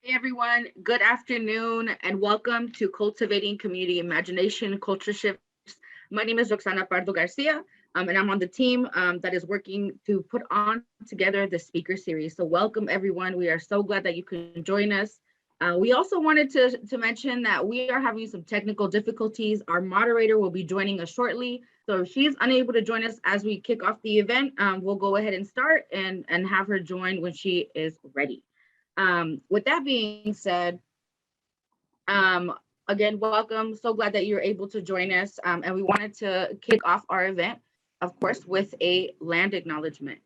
Hey everyone, good afternoon and welcome to Cultivating Community Imagination Culture Shifts. My name is Roxana Pardo Garcia, and I'm on the team that is working to put on together the speaker series. So welcome everyone. We are so glad that you can join us. We also wanted to mention that we are having some technical difficulties. Our moderator will be joining us shortly. So if she's unable to join us as we kick off the event, we'll go ahead and start and have her join when she is ready. With that being said, um, again, welcome. So glad that you're able to join us. And we wanted to kick off our event, of course, with a land acknowledgement.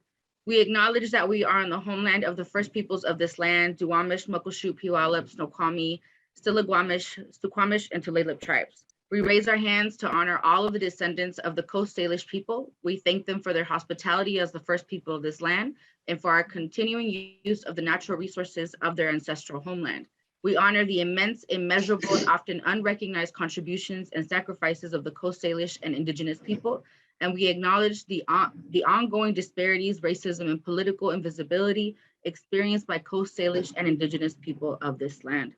We acknowledge that we are on the homeland of the first peoples of this land, Duwamish, Muckleshoot, Puyallup, Snoqualmie, Stillaguamish, Squamish, and Tulalip tribes. We raise our hands to honor all of the descendants of the Coast Salish people. We thank them for their hospitality as the first people of this land and for our continuing use of the natural resources of their ancestral homeland. We honor the immense, immeasurable, and often unrecognized contributions and sacrifices of the Coast Salish and Indigenous people, and we acknowledge the ongoing disparities, racism, and political invisibility experienced by Coast Salish and Indigenous people of this land.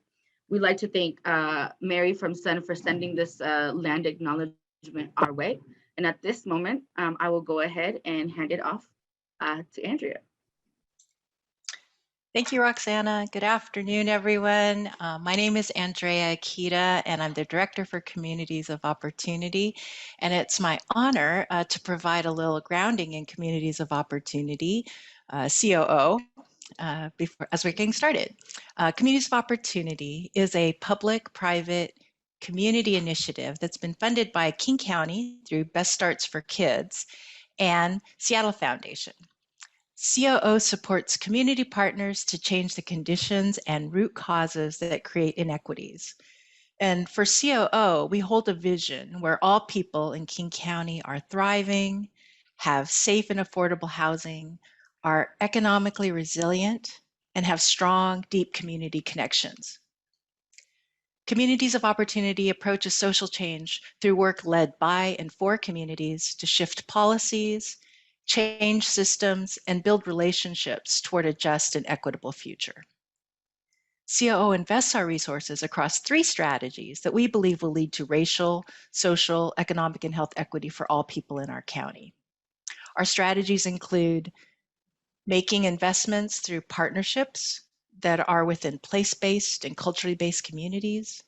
We'd like to thank Mary from SUNN for sending this land acknowledgement our way. And at this moment, I will go ahead and hand it off to Andrea. Thank you, Roxana. Good afternoon, everyone. My name is Andrea Akita, and I'm the Director for Communities of Opportunity. And it's my honor to provide a little grounding in Communities of Opportunity, COO, as we're getting started. Communities of Opportunity is a public-private community initiative that's been funded by King County through Best Starts for Kids and Seattle Foundation. COO supports community partners to change the conditions and root causes that create inequities. And for COO, we hold a vision where all people in King County are thriving, have safe and affordable housing, are economically resilient, and have strong, deep community connections. Communities of Opportunity approaches social change through work led by and for communities to shift policies, change systems, and build relationships toward a just and equitable future. COO invests our resources across 3 strategies that we believe will lead to racial, social, economic, and health equity for all people in our county. Our strategies include making investments through partnerships that are within place-based and culturally based communities,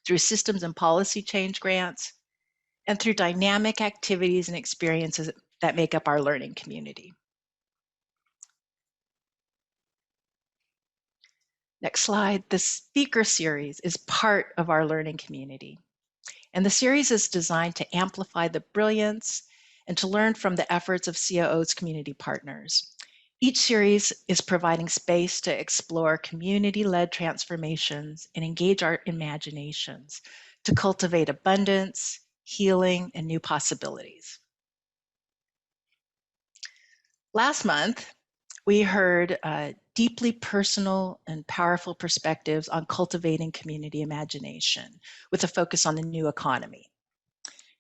through systems and policy change grants, and through dynamic activities and experiences that make up our learning community. Next slide. The speaker series is part of our learning community. And the series is designed to amplify the brilliance and to learn from the efforts of COO's community partners. Each series is providing space to explore community-led transformations and engage our imaginations to cultivate abundance, healing, and new possibilities. Last month, we heard deeply personal and powerful perspectives on cultivating community imagination with a focus on the new economy.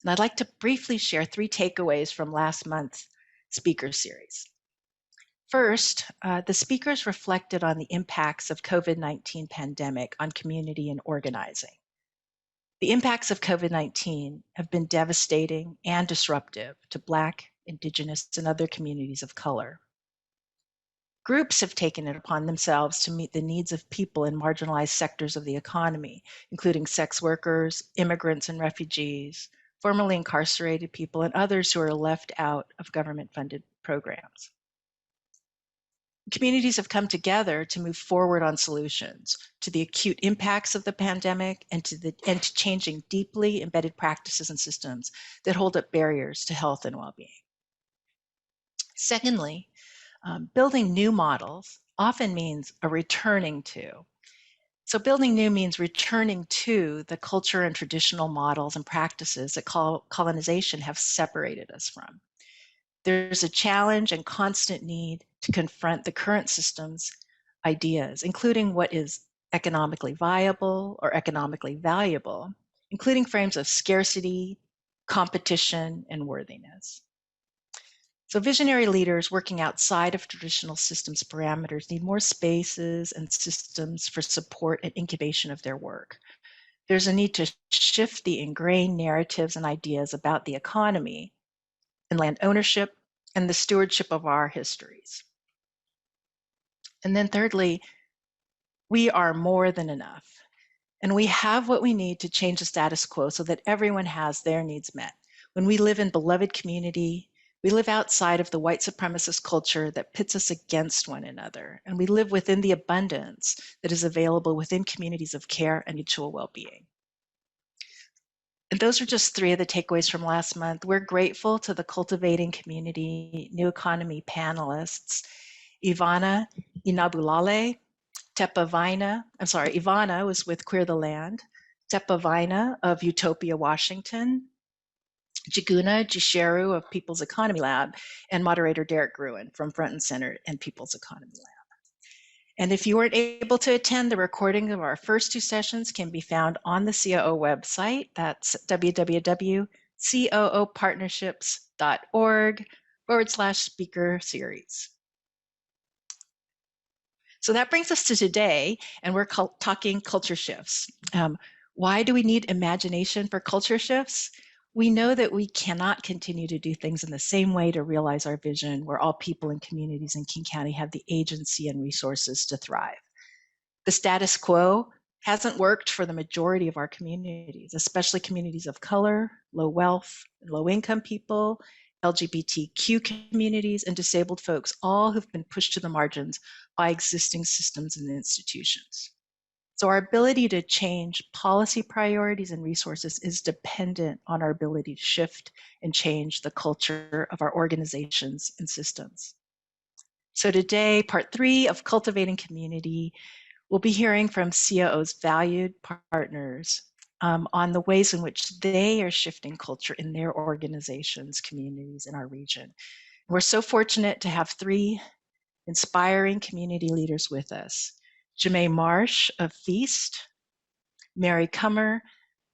And I'd like to briefly share 3 takeaways from last month's speaker series. First, the speakers reflected on the impacts of COVID-19 pandemic on community and organizing. The impacts of COVID-19 have been devastating and disruptive to Black, Indigenous, and other communities of color. Groups have taken it upon themselves to meet the needs of people in marginalized sectors of the economy, including sex workers, immigrants and refugees, formerly incarcerated people, and others who are left out of government-funded programs. Communities have come together to move forward on solutions to the acute impacts of the pandemic and to changing deeply embedded practices and systems that hold up barriers to health and well-being. Secondly, building new models often means a returning to. So building new means returning to the culture and traditional models and practices that colonization have separated us from. There's a challenge and constant need to confront the current system's ideas, including what is economically viable or economically valuable, including frames of scarcity, competition, and worthiness. So visionary leaders working outside of traditional systems parameters need more spaces and systems for support and incubation of their work. There's a need to shift the ingrained narratives and ideas about the economy and land ownership and the stewardship of our histories. And then thirdly, we are more than enough. And we have what we need to change the status quo so that everyone has their needs met. When we live in beloved community, we live outside of the white supremacist culture that pits us against one another. And we live within the abundance that is available within communities of care and mutual well-being. And those are just 3 of the takeaways from last month. We're grateful to the Cultivating Community New Economy panelists, Ivana Inabulale, Ivana was with Queer the Land, Tepa Vaina of Utopia, Washington, Jiguna Gisheru of People's Economy Lab, and moderator Derek Gruen from Front and Center and People's Economy Lab. And if you weren't able to attend, the recording of our first 2 sessions can be found on the COO website. That's www.coopartnerships.org/speaker series. So that brings us to today, and we're talking culture shifts. Why do we need imagination for culture shifts? We know that we cannot continue to do things in the same way to realize our vision, where all people and communities in King County have the agency and resources to thrive. The status quo hasn't worked for the majority of our communities, especially communities of color, low wealth, low income people, LGBTQ communities, and disabled folks, all who've been pushed to the margins by existing systems and institutions. So our ability to change policy priorities and resources is dependent on our ability to shift and change the culture of our organizations and systems. So today, part 3 of Cultivating Community, we'll be hearing from COO's valued partners on the ways in which they are shifting culture in their organizations, communities in our region. We're so fortunate to have 3 inspiring community leaders with us. Jaimée Marsh of FEEST, Mary Kummer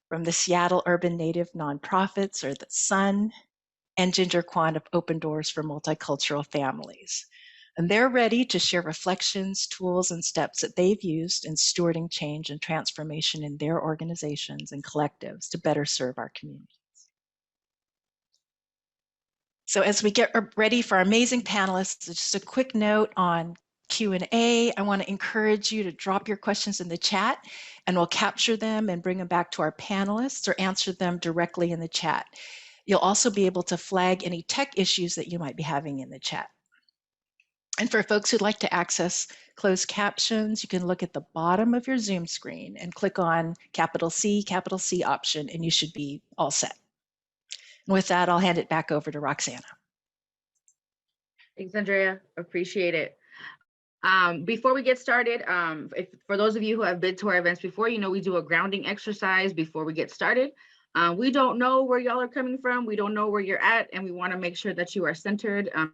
from the Seattle Urban Native Nonprofits, or the SUNN, and Ginger Kwan of Open Doors for Multicultural Families. And they're ready to share reflections, tools, and steps that they've used in stewarding change and transformation in their organizations and collectives to better serve our community. So as we get ready for our amazing panelists, just a quick note on Q&A. I want to encourage you to drop your questions in the chat, and we'll capture them and bring them back to our panelists or answer them directly in the chat. You'll also be able to flag any tech issues that you might be having in the chat. And for folks who'd like to access closed captions, you can look at the bottom of your Zoom screen and click on capital C option, and you should be all set. And with that, I'll hand it back over to Roxana. Thanks, Andrea. Appreciate it. Before we get started, for those of you who have been to our events before, you know we do a grounding exercise before we get started. We don't know where y'all are coming from. We don't know where you're at, and we want to make sure that you are centered and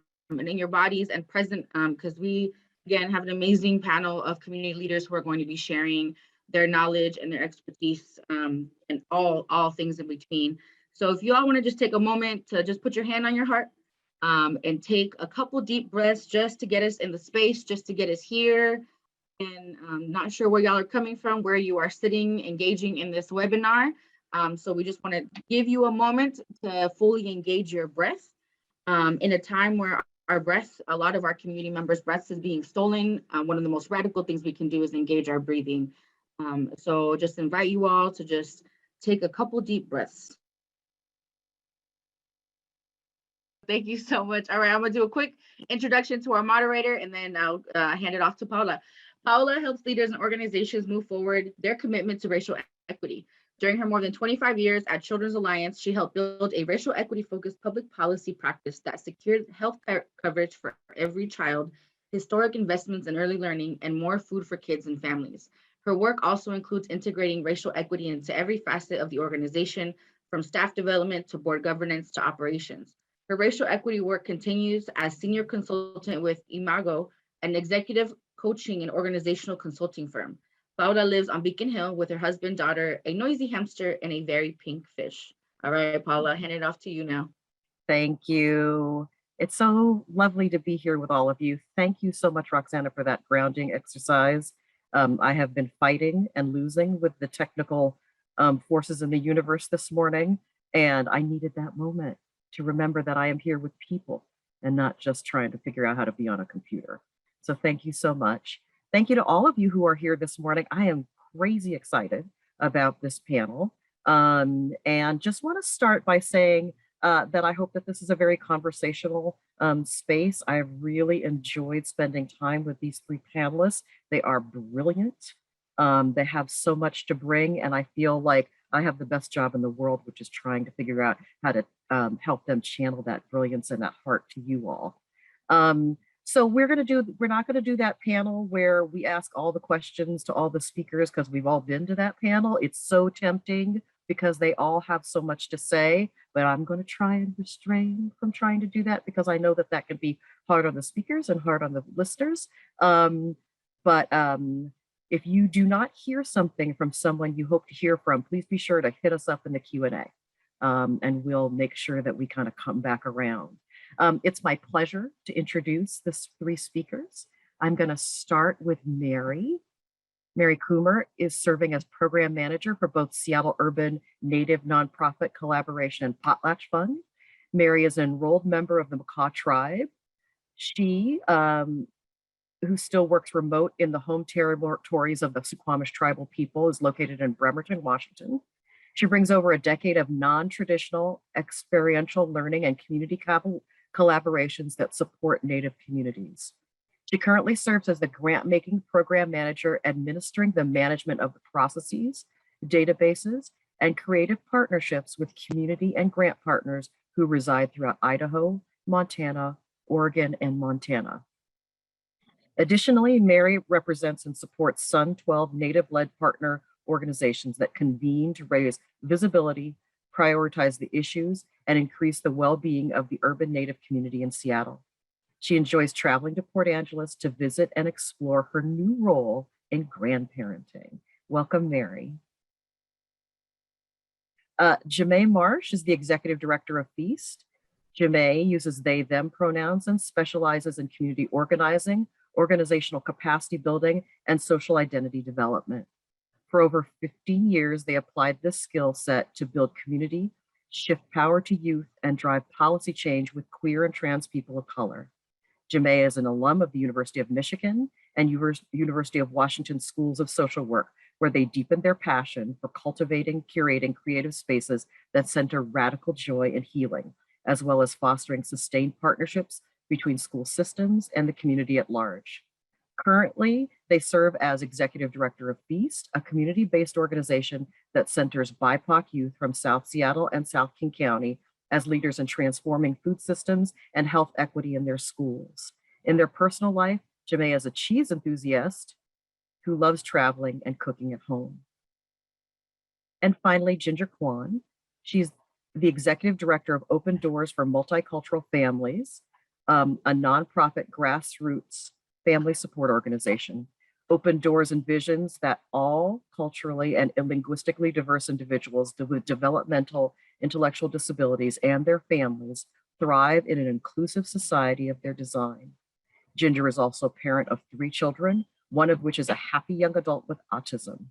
in your bodies and present, because we, again, have an amazing panel of community leaders who are going to be sharing their knowledge and their expertise and all things in between. So if you all want to just take a moment to just put your hand on your heart and take a couple deep breaths just to get us in the space, just to get us here. And not sure where y'all are coming from, where you are sitting, engaging in this webinar. So we just want to give you a moment to fully engage your breath in a time where our breath, a lot of our community members' breaths is being stolen. One of the most radical things we can do is engage our breathing. So just invite you all to just take a couple deep breaths. Thank you so much. All right, I'm gonna do a quick introduction to our moderator, and then I'll hand it off to Paola. Paola helps leaders and organizations move forward their commitment to racial equity. During her more than 25 years at Children's Alliance, she helped build a racial equity-focused public policy practice that secured health coverage for every child, historic investments in early learning, and more food for kids and families. Her work also includes integrating racial equity into every facet of the organization, from staff development to board governance to operations. Her racial equity work continues as senior consultant with Imago, an executive coaching and organizational consulting firm. Paola lives on Beacon Hill with her husband, daughter, a noisy hamster, and a very pink fish. All right, Paola, hand it off to you now. Thank you. It's so lovely to be here with all of you. Thank you so much, Roxana, for that grounding exercise. I have been fighting and losing with the technical forces in the universe this morning, and I needed that moment to remember that I am here with people and not just trying to figure out how to be on a computer. So thank you so much. Thank you to all of you who are here this morning. I am crazy excited about this panel, and just want to start by saying that I hope that this is a very conversational space. I really enjoyed spending time with these three panelists. They are brilliant. They have so much to bring, and I feel like I have the best job in the world, which is trying to figure out how to help them channel that brilliance and that heart to you all. So we're not gonna do that panel where we ask all the questions to all the speakers because we've all been to that panel. It's so tempting because they all have so much to say, but I'm going to try and restrain from trying to do that because I know that that can be hard on the speakers and hard on the listeners. But if you do not hear something from someone you hope to hear from, please be sure to hit us up in the Q&A, and we'll make sure that we kind of come back around. It's my pleasure to introduce the three speakers. I'm going to start with Mary. Mary Kummer is serving as program manager for both Seattle Urban Native Nonprofit Collaboration and Potlatch Fund. Mary is an enrolled member of the Makah tribe. She, who still works remote in the home territories of the Suquamish tribal people, is located in Bremerton, Washington. She brings over a decade of non-traditional experiential learning and community collaborations that support Native communities. She currently serves as the grant-making program manager, administering the management of the processes, databases, and creative partnerships with community and grant partners who reside throughout Idaho, Montana, Oregon, and Montana. Additionally, Mary represents and supports SUNN 12 Native-led partner organizations that convene to raise visibility, prioritize the issues, and increase the well-being of the urban Native community in Seattle. She enjoys traveling to Port Angeles to visit and explore her new role in grandparenting. Welcome, Mary. Jaimée Marsh is the executive director of FEEST. Jaimée uses they, them pronouns and specializes in community organizing, organizational capacity building, and social identity development. For over 15 years, they applied this skill set to build community, shift power to youth, and drive policy change with queer and trans people of color. Jaimée is an alum of the University of Michigan and University of Washington Schools of Social Work, where they deepened their passion for cultivating, curating creative spaces that center radical joy and healing, as well as fostering sustained partnerships between school systems and the community at large. Currently, they serve as executive director of FEAST, a community-based organization that centers BIPOC youth from South Seattle and South King County as leaders in transforming food systems and health equity in their schools. In their personal life, Jaimée is a cheese enthusiast who loves traveling and cooking at home. And finally, Ginger Kwan. She's the executive director of Open Doors for Multicultural Families, a nonprofit grassroots family support organization. Open Doors envisions that all culturally and linguistically diverse individuals with developmental intellectual disabilities and their families thrive in an inclusive society of their design. Ginger is also a parent of 3 children, one of which is a happy young adult with autism.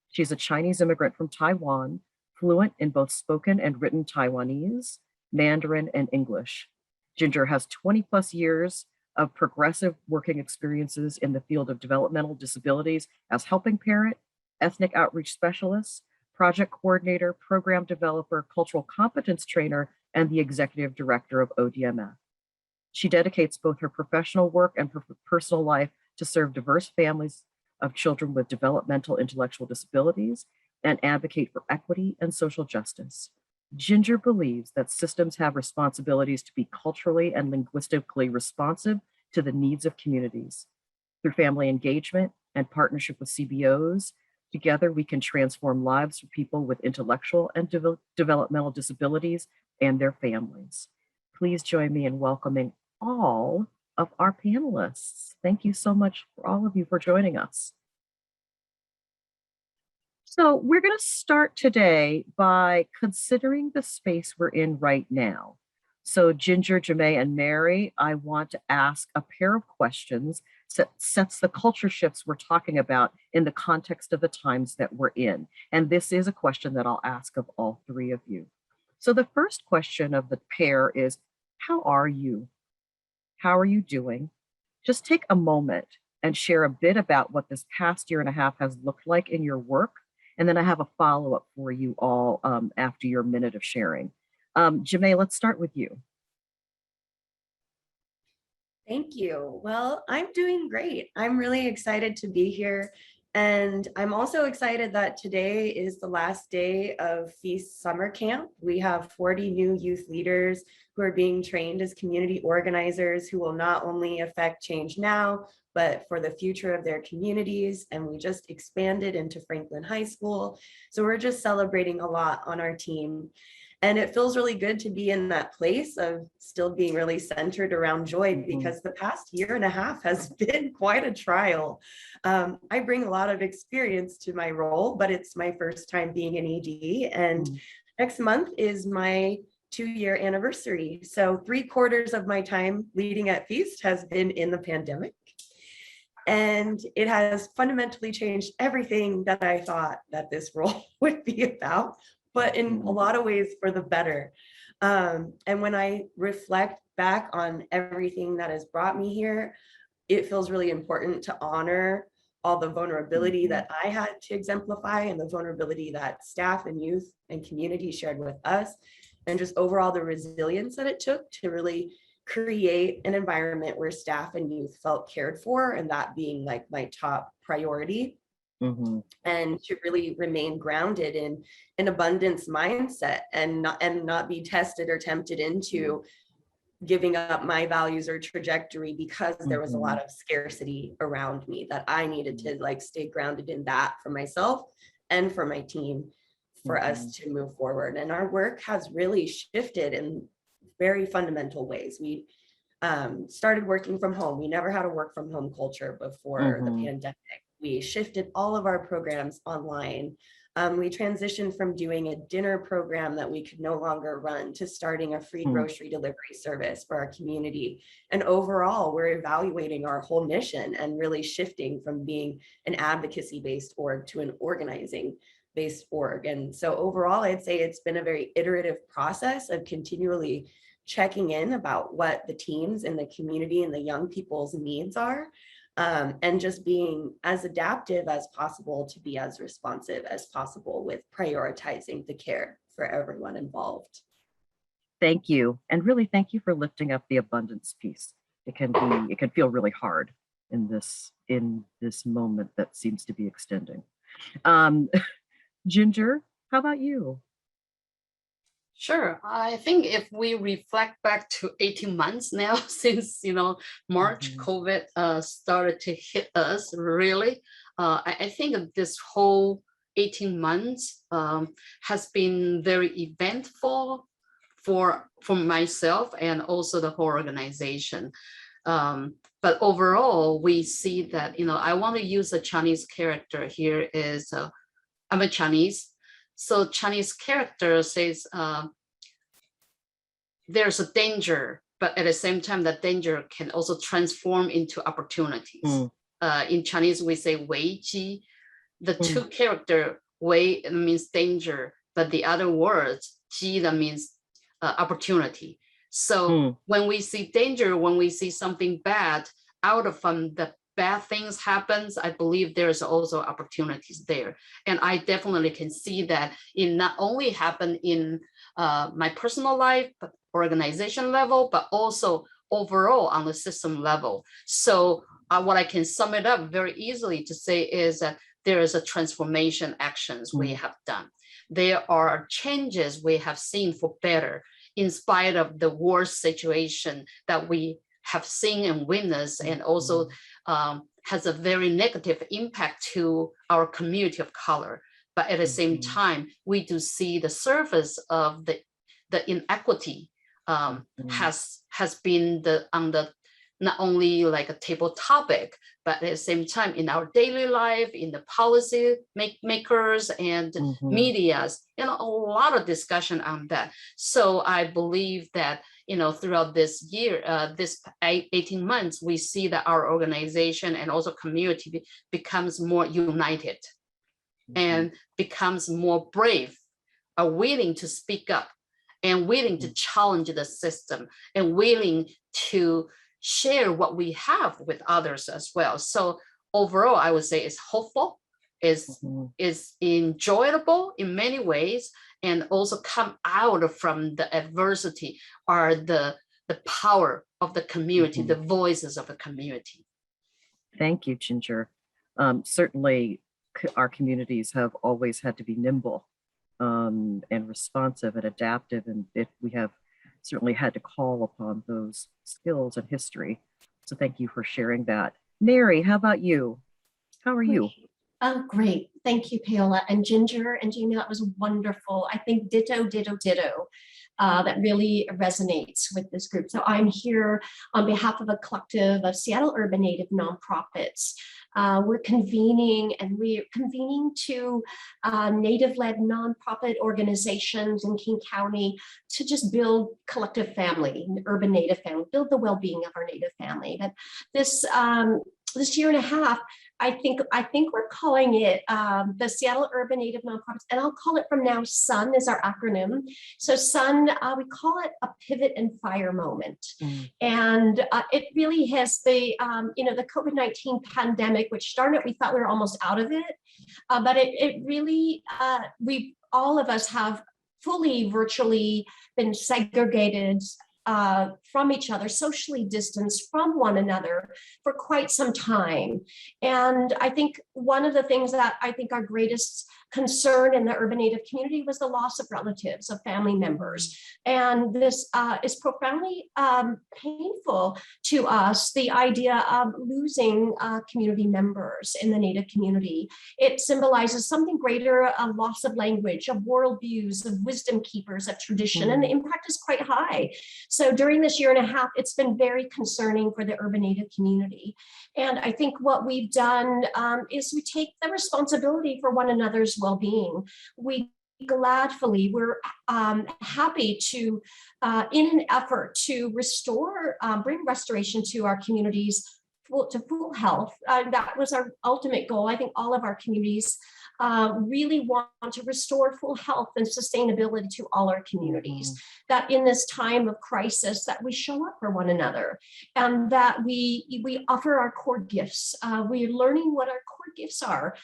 She's a Chinese immigrant from Taiwan, fluent in both spoken and written Taiwanese, Mandarin, and English. Ginger has 20 plus years of progressive working experiences in the field of developmental disabilities as helping parent, ethnic outreach specialist, project coordinator, program developer, cultural competence trainer, and the executive director of ODMF. She dedicates both her professional work and personal life to serve diverse families of children with developmental intellectual disabilities and advocate for equity and social justice. Ginger believes that systems have responsibilities to be culturally and linguistically responsive to the needs of communities. Through family engagement and partnership with CBOs, together we can transform lives for people with intellectual and developmental disabilities and their families. Please join me in welcoming all of our panelists. Thank you so much for all of you for joining us. So we're going to start today by considering the space we're in right now. So Ginger, Jaimée, and Mary, I want to ask a pair of questions that sets the culture shifts we're talking about in the context of the times that we're in. And this is a question that I'll ask of all three of you. So the first question of the pair is, how are you? How are you doing? Just take a moment and share a bit about what this past year and a half has looked like in your work. And then I have a follow-up for you all after your minute of sharing. Jaimée, let's start with you. Thank you. Well, I'm doing great. I'm really excited to be here. And I'm also excited that today is the last day of FEEST summer camp. We have 40 new youth leaders who are being trained as community organizers who will not only affect change now, but for the future of their communities. And we just expanded into Franklin High School. So we're just celebrating a lot on our team. And it feels really good to be in that place of still being really centered around joy, because the past year and a half has been quite a trial. I bring a lot of experience to my role, but it's my first time being an ED. And next month is my 2-year anniversary. So 3/4 of my time leading at FEEST has been in the pandemic. And it has fundamentally changed everything that I thought that this role would be about, but in a lot of ways for the better. And when I reflect back on everything that has brought me here, it feels really important to honor all the vulnerability that I had to exemplify and the vulnerability that staff and youth and community shared with us, and just overall the resilience that it took to really create an environment where staff and youth felt cared for, and that being like my top priority. And to really remain grounded in an abundance mindset and not be tested or tempted into giving up my values or trajectory because there was a lot of scarcity around me, that I needed to like stay grounded in that for myself and for my team for us to move forward. And our work has really shifted in very fundamental ways. We started working from home. We never had a work from home culture before the pandemic. We shifted all of our programs online. We transitioned from doing a dinner program that we could no longer run to starting a free grocery delivery service for our community. And overall, we're evaluating our whole mission and really shifting from being an advocacy-based org to an organizing-based org. And so overall, I'd say it's been a very iterative process of continually checking in about what the teams and the community and the young people's needs are. And just being as adaptive as possible to be as responsive as possible with prioritizing the care for everyone involved. Thank you. And really thank you for lifting up the abundance piece. It can feel really hard in this moment that seems to be extending. Ginger, how about you? Sure. I think if we reflect back to 18 months now, since, March, COVID started to hit us really, I think this whole 18 months has been very eventful for myself and also the whole organization. But overall, we see that, I want to use a Chinese character here is, I'm a Chinese. So Chinese character says there's a danger, but at the same time, that danger can also transform into opportunities. In Chinese, we say wei ji. The two character wei means danger, but the other words ji that means opportunity. So when we see danger, when we see something bad out of the bad things happens, I believe there's also opportunities there. And I definitely can see that it not only happen in my personal life, but organization level, but also overall on the system level. So what I can sum it up very easily to say is that there is a transformation actions we have done. There are changes we have seen for better in spite of the worst situation that we have seen and witnessed, and also has a very negative impact to our community of color. But at the same time, we do see the surface of the inequity has been on the not only like a table topic, but at the same time in our daily life, in the policy makers and medias, a lot of discussion on that. So I believe that, throughout this year, this 18 months, we see that our organization and also community becomes more united and becomes more brave, are willing to speak up and willing to challenge the system and willing to share what we have with others as well. So overall, I would say it's hopeful, is enjoyable in many ways, and also come out from the adversity are the power of the community, the voices of the community. Thank you, Ginger. Certainly, our communities have always had to be nimble and responsive and adaptive, and we have certainly had to call upon those skills and history. So thank you for sharing that. Mary, how about you? How are you? Great. Thank you, Paola and Ginger and Jaimée. That was wonderful. I think ditto, ditto, ditto. That really resonates with this group. So I'm here on behalf of a collective of Seattle Urban Native nonprofits. We're convening to Native-led nonprofit organizations in King County to just build collective family, urban Native family, build the well-being of our Native family. But this year and a half, I think we're calling it the Seattle Urban Native Nonprofits, and I'll call it from now SUNN is our acronym. So SUNN, we call it a pivot and fire moment. And it really has the COVID-19 pandemic, which started, we thought we were almost out of it, but it really, all of us have fully virtually been segregated from each other, socially distanced from one another for quite some time. And I think one of the things that I think our greatest concern in the urban Native community was the loss of relatives, of family members. And this is profoundly painful to us, the idea of losing community members in the Native community. It symbolizes something greater, a loss of language, of worldviews, of wisdom keepers, of tradition, and the impact is quite high. So during this year and a half, it's been very concerning for the urban Native community. And I think what we've done is we take the responsibility for one another's well-being. We're happy to, in an effort to restore, bring restoration to our communities to full health. That was our ultimate goal. I think all of our communities really want to restore full health and sustainability to all our communities, that in this time of crisis that we show up for one another and that we offer our core gifts. We're learning what our core gifts are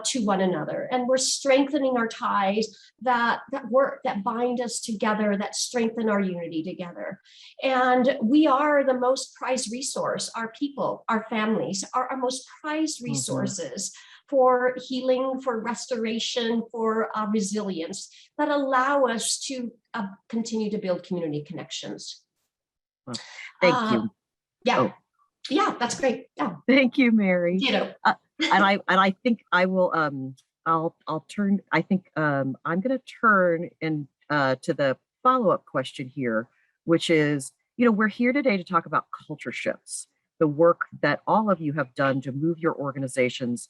to one another, and we're strengthening our ties that work, that bind us together, that strengthen our unity together. And we are the most prized resource. Our people, our families are our most prized resources for healing, for restoration, for resilience that allow us to continue to build community connections. Well, thank you. Yeah, that's great. Yeah. Thank you, Mary. And I think I will. I'll turn. I think I'm going to turn to the follow-up question here, which is, we're here today to talk about culture shifts, the work that all of you have done to move your organizations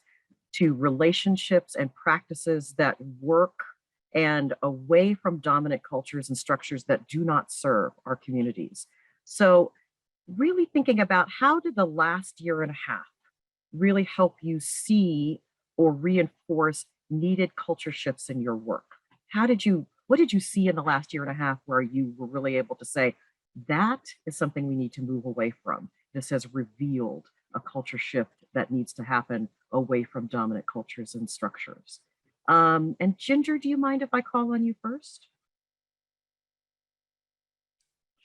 to relationships and practices that work and away from dominant cultures and structures that do not serve our communities. So really thinking about, how did the last year and a half really help you see or reinforce needed culture shifts in your work? What did you see in the last year and a half where you were really able to say, that is something we need to move away from? This has revealed a culture shift that needs to happen away from dominant cultures and structures. And Ginger, do you mind if I call on you first?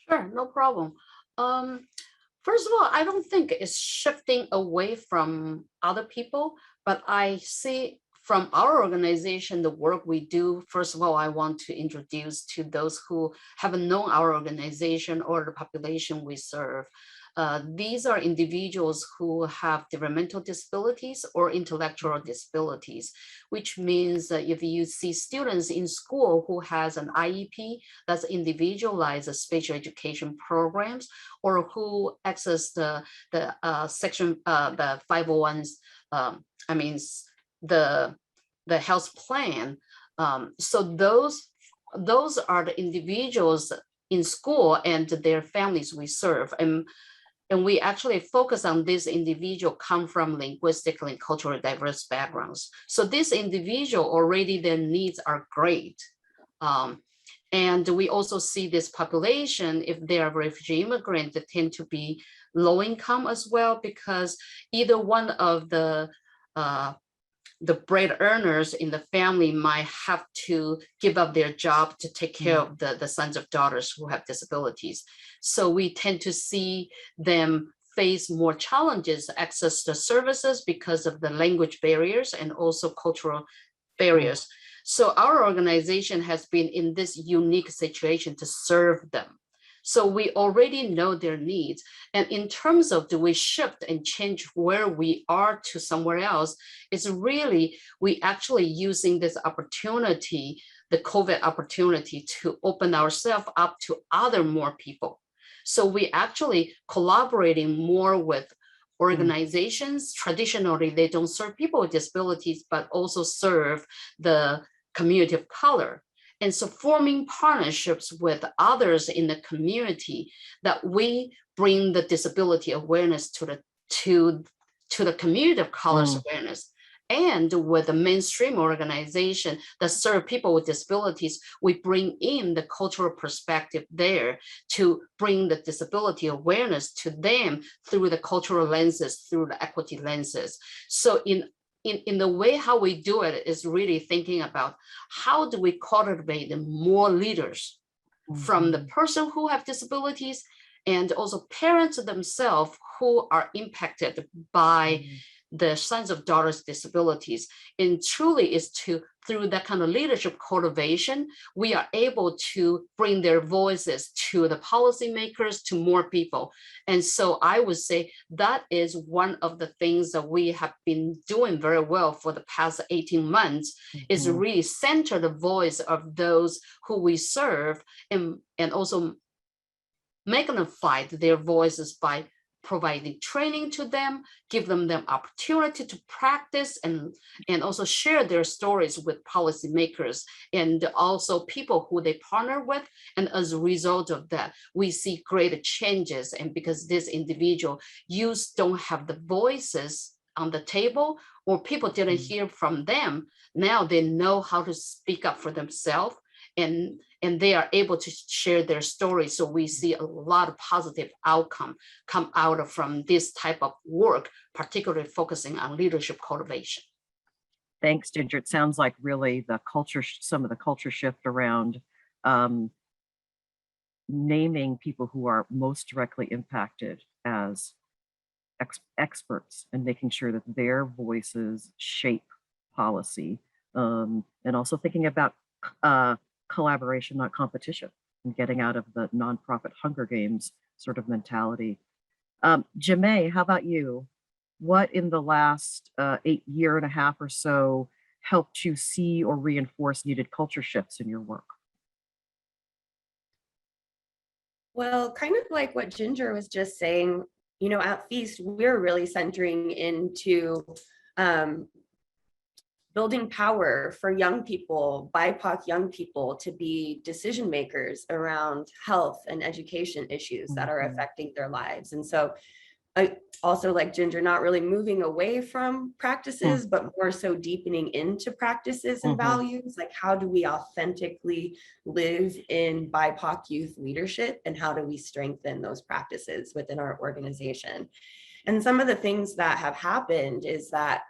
Sure, no problem. First of all, I don't think it's shifting away from other people, but I see from our organization, the work we do. First of all, I want to introduce to those who haven't known our organization or the population we serve. these are individuals who have developmental disabilities or intellectual disabilities, which means that if you see students in school who has an IEP that's individualized special education programs, or who access the section, the 501s, I mean, the health plan. So those are the individuals in school and their families we serve. And we actually focus on this individual come from linguistically and culturally diverse backgrounds. So this individual already, their needs are great. And we also see this population, if they are refugee immigrant, they tend to be low income as well, because either one of the bread earners in the family might have to give up their job to take care of the sons or daughters who have disabilities. So we tend to see them face more challenges, access to services because of the language barriers and also cultural barriers. So our organization has been in this unique situation to serve them. So we already know their needs. And in terms of do we shift and change where we are to somewhere else, it's really, we actually using this opportunity, the COVID opportunity, to open ourselves up to other more people. So we actually collaborating more with organizations. Traditionally, they don't serve people with disabilities, but also serve the community of color. And so forming partnerships with others in the community, that we bring the disability awareness to the community of color's awareness. And with the mainstream organization that serve people with disabilities, we bring in the cultural perspective there to bring the disability awareness to them through the cultural lenses, through the equity lenses. So in the way how we do it is really thinking about how do we cultivate more leaders from the person who have disabilities, and also parents themselves who are impacted by the sons of daughters disabilities. And truly is to, through that kind of leadership cultivation, we are able to bring their voices to the policymakers, to more people. And so I would say that is one of the things that we have been doing very well for the past 18 months, is really center the voice of those who we serve, and also magnify their voices by providing training to them, give them opportunity to practice, and also share their stories with policymakers and also people who they partner with. And as a result of that, we see great changes. And because this individual youth don't have the voices on the table, or people didn't hear from them, now they know how to speak up for themselves, and they are able to share their stories. So we see a lot of positive outcome come out from this type of work, particularly focusing on leadership cultivation. Thanks, Ginger. It sounds like really the culture, some of the culture shift around naming people who are most directly impacted as experts, and making sure that their voices shape policy, and also thinking about collaboration, not competition, and getting out of the nonprofit Hunger Games sort of mentality. Jaimée, how about you? What in the last 8 years and a half or so helped you see or reinforce needed culture shifts in your work? Well, kind of like what Ginger was just saying, you know, at FEEST, we're really centering into building power for young people, BIPOC young people, to be decision makers around health and education issues that are affecting their lives. And so I also, like Ginger, not really moving away from practices, but more so deepening into practices and values. Like, how do we authentically live in BIPOC youth leadership, and how do we strengthen those practices within our organization? And some of the things that have happened is that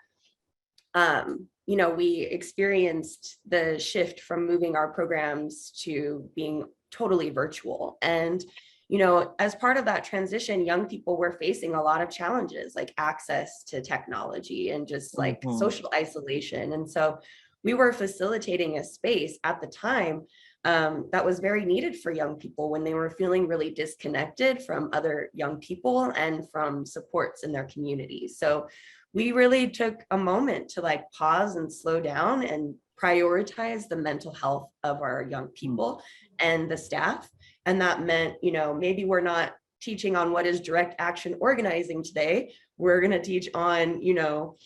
you know, we experienced the shift from moving our programs to being totally virtual. And, you know, as part of that transition, young people were facing a lot of challenges, like access to technology and just like social isolation. And so we were facilitating a space at the time that was very needed for young people when they were feeling really disconnected from other young people and from supports in their communities. So we really took a moment to like pause and slow down and prioritize the mental health of our young people and the staff. And that meant, you know, maybe we're not teaching on what is direct action organizing today. We're going to teach on, you know,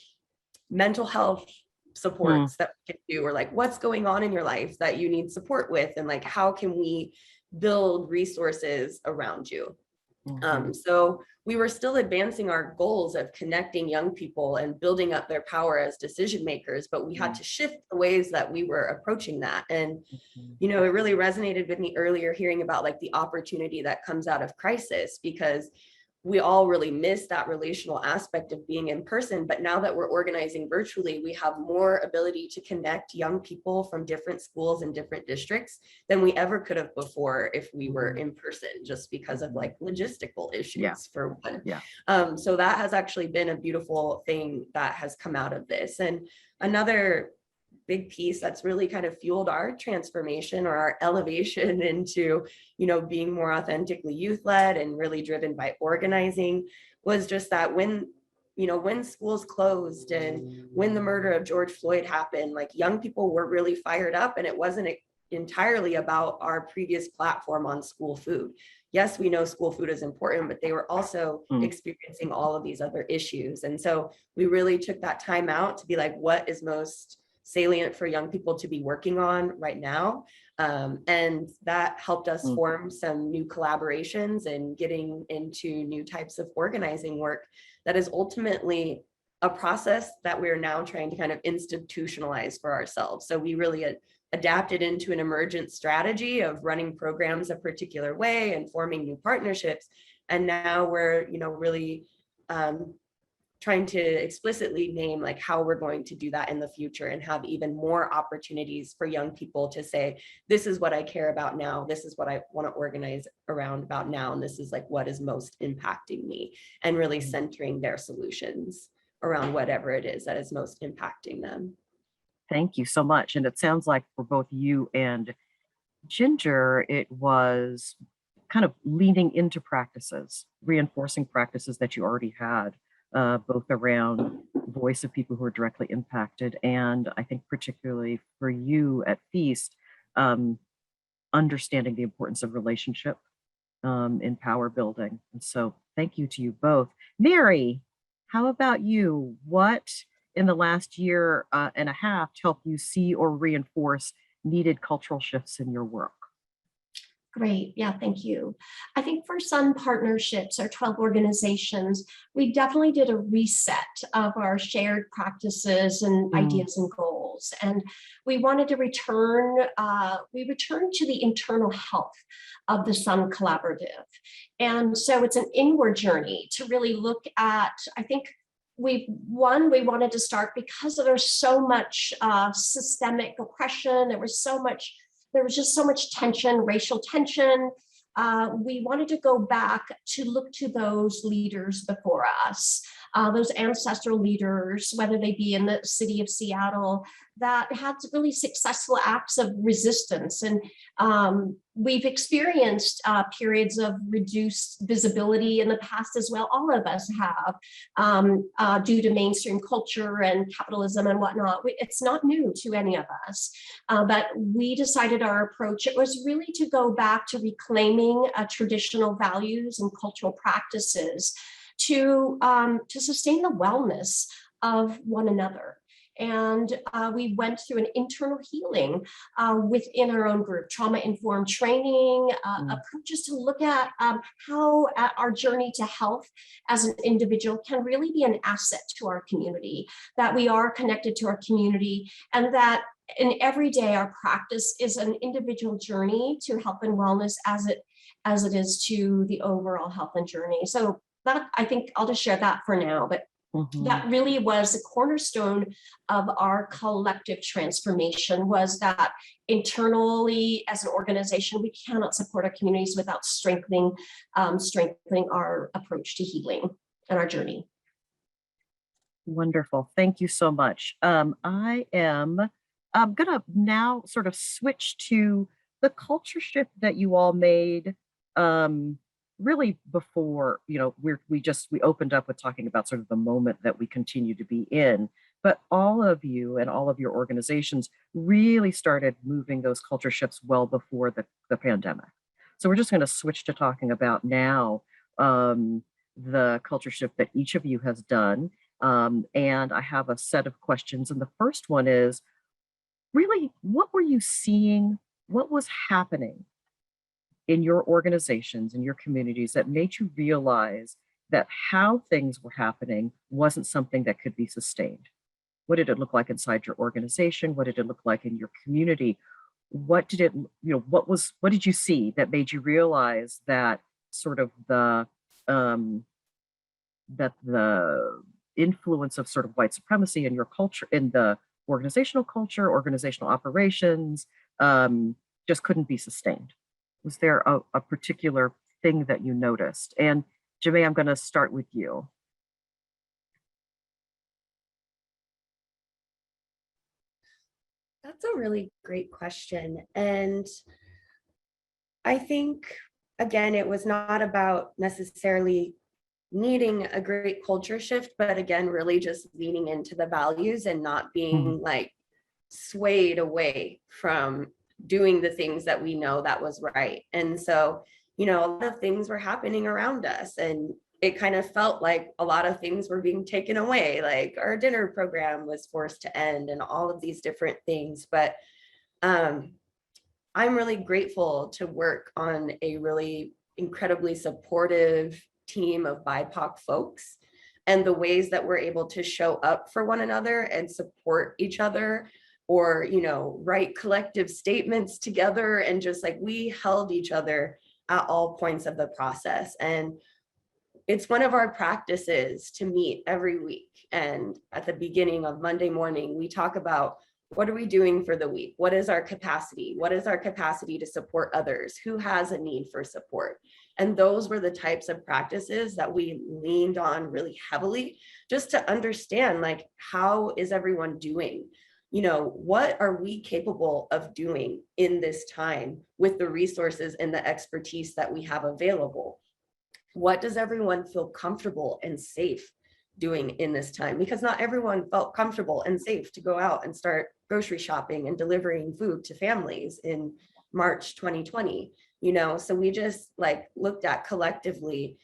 mental health supports that we can do, or like what's going on in your life that you need support with, and like how can we build resources around you. So we were still advancing our goals of connecting young people and building up their power as decision makers, but we had to shift the ways that we were approaching that. And you know, it really resonated with me earlier hearing about like the opportunity that comes out of crisis, because we all really miss that relational aspect of being in person. But now that we're organizing virtually, we have more ability to connect young people from different schools and different districts than we ever could have before if we were in person, just because of like logistical issues for one. So that has actually been a beautiful thing that has come out of this. And another big piece that's really kind of fueled our transformation or our elevation into, you know, being more authentically youth-led and really driven by organizing was just that when, you know, when schools closed and when the murder of George Floyd happened, like young people were really fired up, and it wasn't entirely about our previous platform on school food. Yes, we know school food is important, but they were also experiencing all of these other issues. And so we really took that time out to be like, what is most salient for young people to be working on right now. And that helped us form some new collaborations and getting into new types of organizing work that is ultimately a process that we're now trying to kind of institutionalize for ourselves. So we really adapted into an emergent strategy of running programs a particular way and forming new partnerships. And now we're, you know, really trying to explicitly name like how we're going to do that in the future and have even more opportunities for young people to say, this is what I care about now. This is what I want to organize around about now. And this is like what is most impacting me, and really centering their solutions around whatever it is that is most impacting them. Thank you so much. And it sounds like for both you and Ginger, it was kind of leaning into practices, reinforcing practices that you already had. Both around voice of people who are directly impacted, and I think particularly for you at FEEST, understanding the importance of relationship in power building. And so thank you to you both. Mary, how about you? What in the last year and a half helped you see or reinforce needed cultural shifts in your work? Great. Yeah, thank you. I think for SUNN partnerships, our 12 organizations, we definitely did a reset of our shared practices and ideas and goals. And we wanted to returned to the internal health of the SUNN collaborative. And so it's an inward journey to really look at, I think, we wanted to start because there's so much systemic oppression. There was just so much tension, racial tension. We wanted to go back to look to those leaders before us, those ancestral leaders, whether they be in the city of Seattle, that had really successful acts of resistance. And we've experienced periods of reduced visibility in the past as well. All of us have, due to mainstream culture and capitalism and whatnot. It's not new to any of us, but we decided our approach, it was really to go back to reclaiming traditional values and cultural practices to sustain the wellness of one another. And we went through an internal healing within our own group, trauma-informed training, approaches to look at how our journey to health as an individual can really be an asset to our community, that we are connected to our community, and that in every day our practice is an individual journey to health and wellness as it is to the overall health and journey. So that, I think I'll just share that for now, but that really was the cornerstone of our collective transformation, was that internally as an organization, we cannot support our communities without strengthening our approach to healing and our journey. Wonderful. Thank you so much. I'm going to now sort of switch to the culture shift that you all made, really before, we opened up with talking about sort of the moment that we continue to be in, but all of you and all of your organizations really started moving those culture shifts well before the pandemic. So we're just going to switch to talking about now the culture shift that each of you has done. And I have a set of questions. And the first one is, really, what were you seeing? What was happening in your organizations, in your communities, that made you realize that how things were happening wasn't something that could be sustained? What did it look like inside your organization? What did it look like in your community? What did what did you see that made you realize that sort of the influence of sort of white supremacy in your culture, in the organizational culture, organizational operations, just couldn't be sustained? Was there a particular thing that you noticed? And Jaimée, I'm going to start with you. That's a really great question. And I think, again, it was not about necessarily needing a great culture shift, but again, really just leaning into the values and not being like swayed away from doing the things that we know that was right. And so, a lot of things were happening around us, and it kind of felt like a lot of things were being taken away, like our dinner program was forced to end and all of these different things. But I'm really grateful to work on a really incredibly supportive team of BIPOC folks, and the ways that we're able to show up for one another and support each other, or write collective statements together, and just like we held each other at all points of the process. And it's one of our practices to meet every week, and at the beginning of Monday morning we talk about, what are we doing for the week? What is our capacity? What is our capacity to support others? Who has a need for support? And those were the types of practices that we leaned on really heavily, just to understand, like, how is everyone doing? What are we capable of doing in this time with the resources and the expertise that we have available? What does everyone feel comfortable and safe doing in this time? Because not everyone felt comfortable and safe to go out and start grocery shopping and delivering food to families in March 2020. So we just looked at collectively,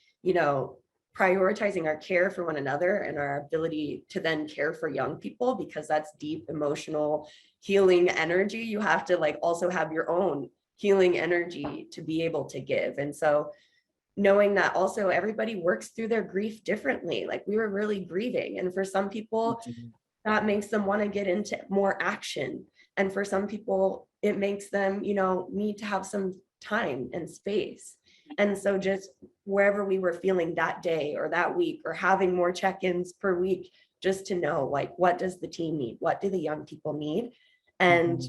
prioritizing our care for one another and our ability to then care for young people, because that's deep emotional healing energy. You have to also have your own healing energy to be able to give. And so knowing that also everybody works through their grief differently. Like, we were really grieving, and for some people that makes them want to get into more action, and for some people it makes them need to have some time and space. And so just wherever we were feeling that day or that week, or having more check-ins per week, just to know, what does the team need? What do the young people need? And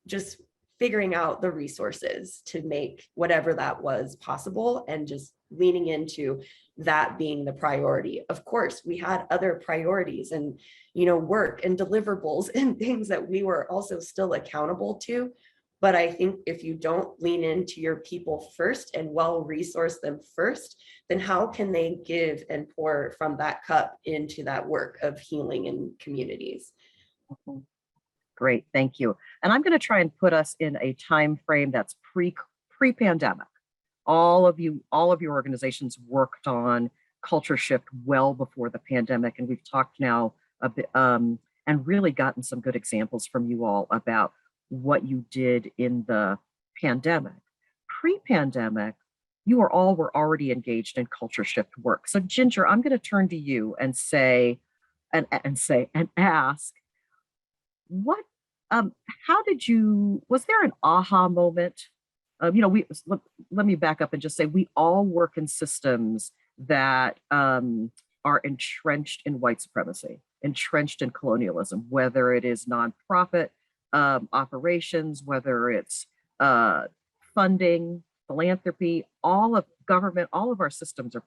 just figuring out the resources to make whatever that was possible, and just leaning into that being the priority. Of course, we had other priorities and, work and deliverables and things that we were also still accountable to. But I think if you don't lean into your people first and well-resource them first, then how can they give and pour from that cup into that work of healing in communities? Great, thank you. And I'm going to try and put us in a time frame that's pre-pandemic. All of your organizations worked on culture shift well before the pandemic, and we've talked now a bit and really gotten some good examples from you all about what you did in the pandemic. Pre-pandemic, you were already engaged in culture shift work. So Ginger, I'm going to turn to you and ask, what, was there an aha moment? Let me back up and just say, we all work in systems that are entrenched in white supremacy, entrenched in colonialism, whether it is nonprofit operations, whether it's funding, philanthropy, all of government, all of our systems have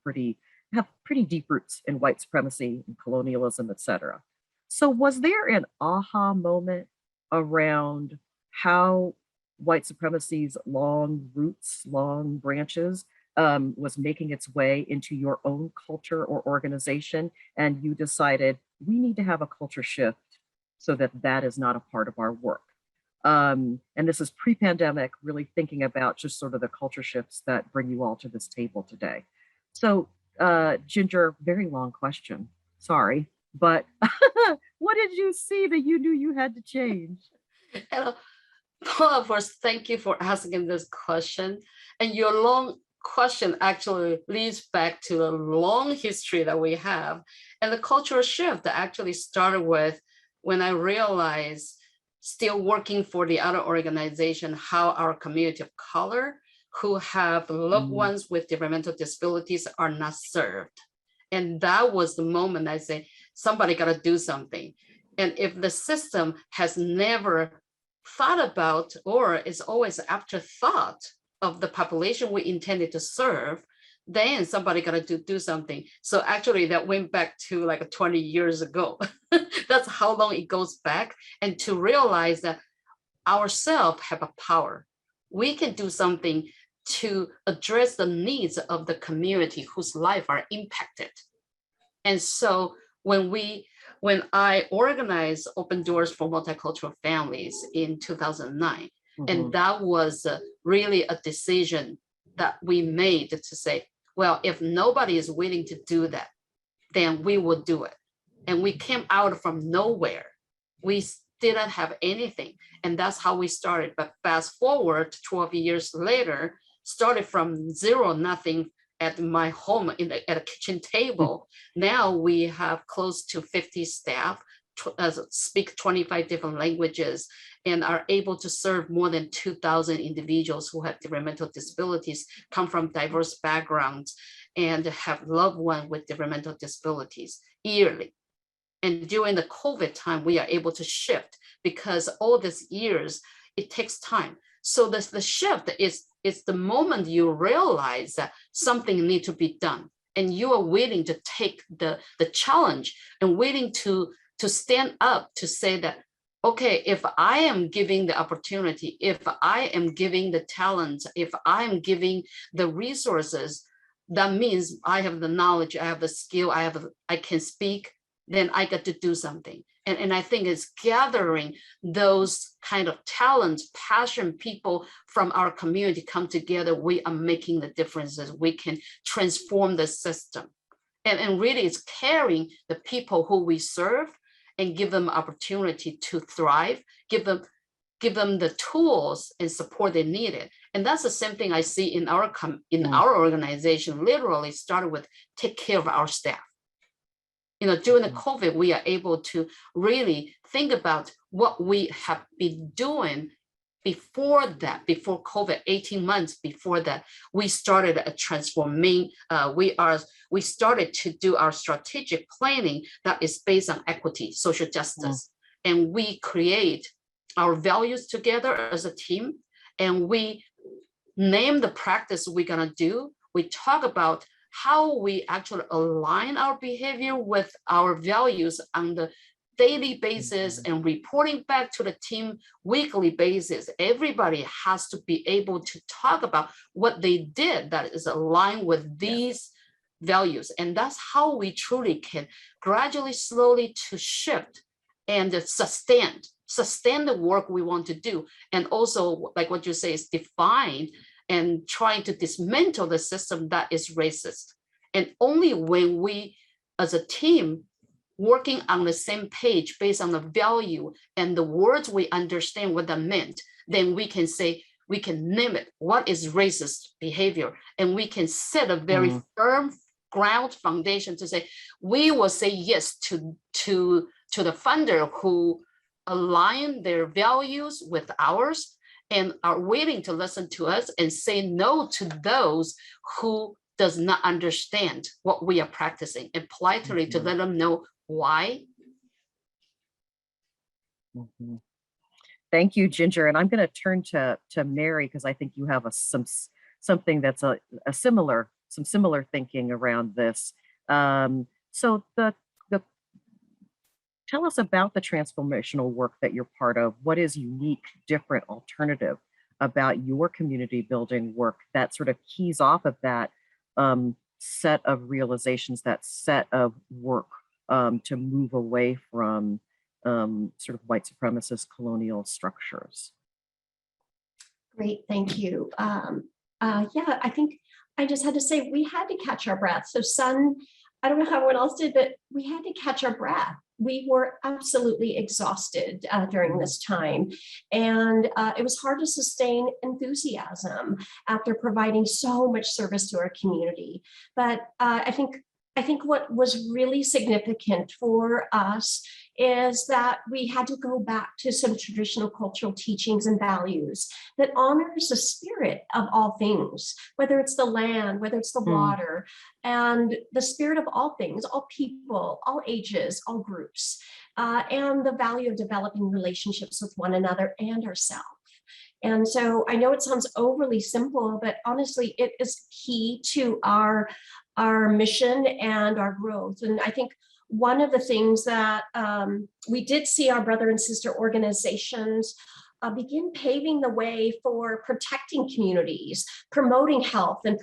pretty deep roots in white supremacy and colonialism, et cetera. So was there an aha moment around how white supremacy's long roots, long branches, was making its way into your own culture or organization, and you decided we need to have a culture shift so that that is not a part of our work. And this is pre-pandemic, really thinking about just sort of the culture shifts that bring you all to this table today. So Ginger, very long question, sorry, but what did you see that you knew you had to change? Hello, Paola, first, thank you for asking this question. And your long question actually leads back to a long history that we have. And the cultural shift that actually started with when I realized, still working for the other organization, how our community of color who have loved ones with developmental disabilities are not served. And that was the moment I say, somebody got to do something. And if the system has never thought about, or is always afterthought of the population we intended to serve, then somebody got to do something. So actually that went back to like 20 years ago. That's how long it goes back. And to realize that ourselves have a power. We can do something to address the needs of the community whose life are impacted. And so when I organized Open Doors for Multicultural Families in 2009, and that was really a decision that we made to say, well, if nobody is willing to do that, then we will do it. And we came out from nowhere. We didn't have anything. And that's how we started. But fast forward 12 years later, started from zero, nothing at my home at a kitchen table. Now we have close to 50 staff, speak 25 different languages, and are able to serve more than 2,000 individuals who have developmental disabilities, come from diverse backgrounds, and have loved ones with developmental disabilities yearly. And during the COVID time, we are able to shift because all these years, it takes time. So the shift is the moment you realize that something needs to be done, and you are willing to take the challenge and willing to stand up to say that, okay, if I am giving the opportunity, if I am giving the talent, if I am giving the resources, that means I have the knowledge, I have the skill, I can speak, then I get to do something. And I think it's gathering those kind of talents, passion people from our community come together. We are making the differences. We can transform the system. And really it's carrying the people who we serve and give them opportunity to thrive, give them the tools and support they needed. And that's the same thing I see in our organization, literally started with take care of our staff. You know, during the COVID, we are able to really think about what we have been doing before that, before COVID, 18 months before that, we started a transforming, we started to do our strategic planning that is based on equity, social justice. And we create our values together as a team, and we name the practice we're gonna do. We talk about how we actually align our behavior with our values on the daily basis and reporting back to the team weekly basis. Everybody has to be able to talk about what they did that is aligned with these values. And that's how we truly can gradually, slowly to shift and sustain the work we want to do. And also, like what you say, is define and trying to dismantle the system that is racist. And only when we, as a team, working on the same page based on the value and the words we understand what that meant, then we can say, we can name it, what is racist behavior? And we can set a very firm ground foundation to say, we will say yes to the funder who align their values with ours and are willing to listen to us, and say no to those who does not understand what we are practicing, and politely to let them know why. Thank you, Ginger. And I'm going to turn to Mary, because I think you have something that's some similar thinking around this. So tell us about the transformational work that you're part of. What is unique, different, alternative about your community building work that sort of keys off of that set of realizations, that set of work to move away from sort of white supremacist colonial structures. Great, thank you. Yeah, I think I just had to say we had to catch our breath. So SUNN, I don't know how everyone else did, but we had to catch our breath. We were absolutely exhausted during this time. And it was hard to sustain enthusiasm after providing so much service to our community. But I think what was really significant for us is that we had to go back to some traditional cultural teachings and values that honors the spirit of all things, whether it's the land, whether it's the water, and the spirit of all things, all people, all ages, all groups, and the value of developing relationships with one another and ourselves. And so I know it sounds overly simple, but honestly, it is key to our mission and our growth. And I think one of the things that we did see our brother and sister organizations begin paving the way for protecting communities, promoting health, and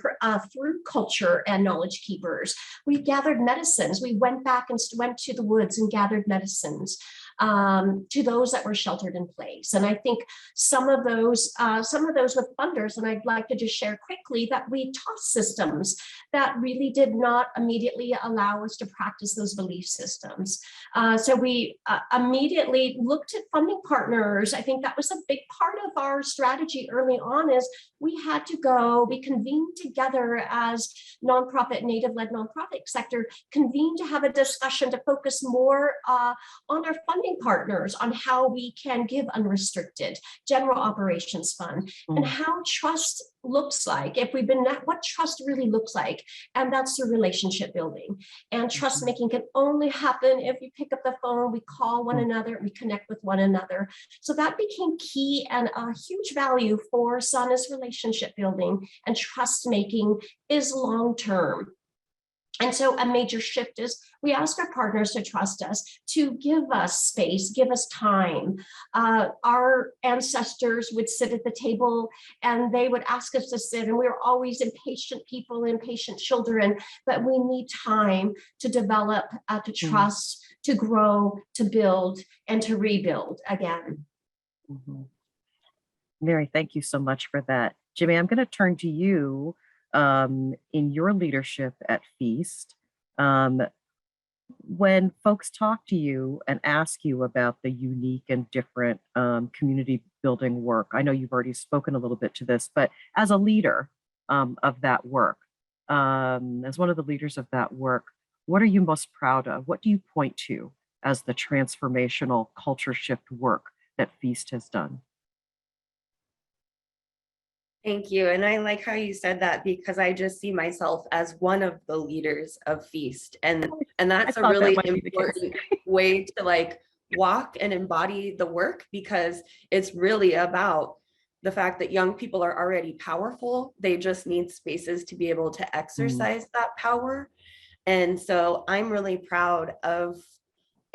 through culture and knowledge keepers. We gathered medicines. We went back and went to the woods and gathered medicines to those that were sheltered in place. And I think some of those with funders, and I'd like to just share quickly that we taught systems that really did not immediately allow us to practice those belief systems. So we immediately looked at funding partners. I think that was a big part of our strategy early on, is we convened together as nonprofit, native-led nonprofit sector, convened to have a discussion to focus more on our funding partners, on how we can give unrestricted general operations fund, and how trust looks like, what trust really looks like. And that's the relationship building. And trust making can only happen if you pick up the phone, we call one another, we connect with one another. So that became key and a huge value for SUNN is relationship building, and trust making is long-term. And so a major shift is we ask our partners to trust us, to give us space, give us time. Our ancestors would sit at the table and they would ask us to sit, and we were always impatient people, impatient children, but we need time to develop, to trust, to grow, to build, and to rebuild again. Mary, thank you so much for that. Jaimée, I'm going to turn to you. In your leadership at FEEST, when folks talk to you and ask you about the unique and different community building work, I know you've already spoken a little bit to this, but as a leader of that work, as one of the leaders of that work, what are you most proud of? What do you point to as the transformational culture shift work that FEEST has done? Thank you. And I like how you said that, because I just see myself as one of the leaders of FEEST. And that's a really important way to like walk and embody the work, because it's really about the fact that young people are already powerful. They just need spaces to be able to exercise that power. And so I'm really proud of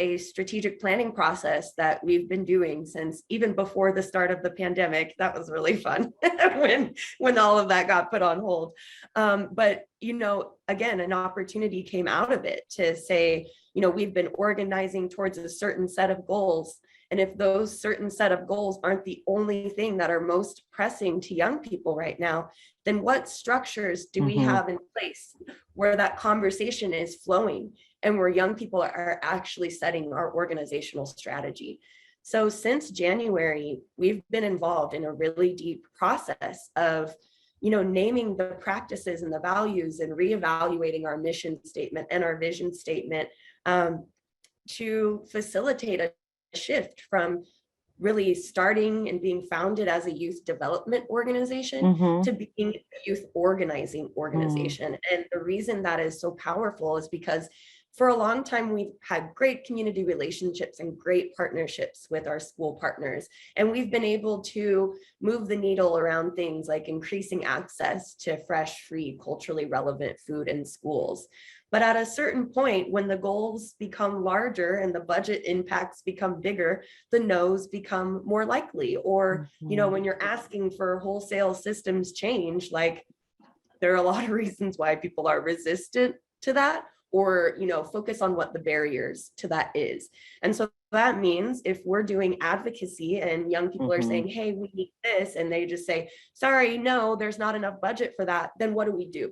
a strategic planning process that we've been doing since even before the start of the pandemic. That was really fun when all of that got put on hold. But, again, an opportunity came out of it to say, we've been organizing towards a certain set of goals. And if those certain set of goals aren't the only thing that are most pressing to young people right now, then what structures do we have in place where that conversation is flowing and where young people are actually setting our organizational strategy? So since January, we've been involved in a really deep process of, naming the practices and the values and reevaluating our mission statement and our vision statement to facilitate a shift from really starting and being founded as a youth development organization to being a youth organizing organization. And the reason that is so powerful is because for a long time, we've had great community relationships and great partnerships with our school partners. And we've been able to move the needle around things like increasing access to fresh, free, culturally relevant food in schools. But at a certain point, when the goals become larger and the budget impacts become bigger, the no's become more likely. Or, you know, when you're asking for wholesale systems change, like there are a lot of reasons why people are resistant to that, or, you know, focus on what the barriers to that is. And so that means if we're doing advocacy and young people are saying, hey, we need this, and they just say, sorry, no, there's not enough budget for that, then what do we do?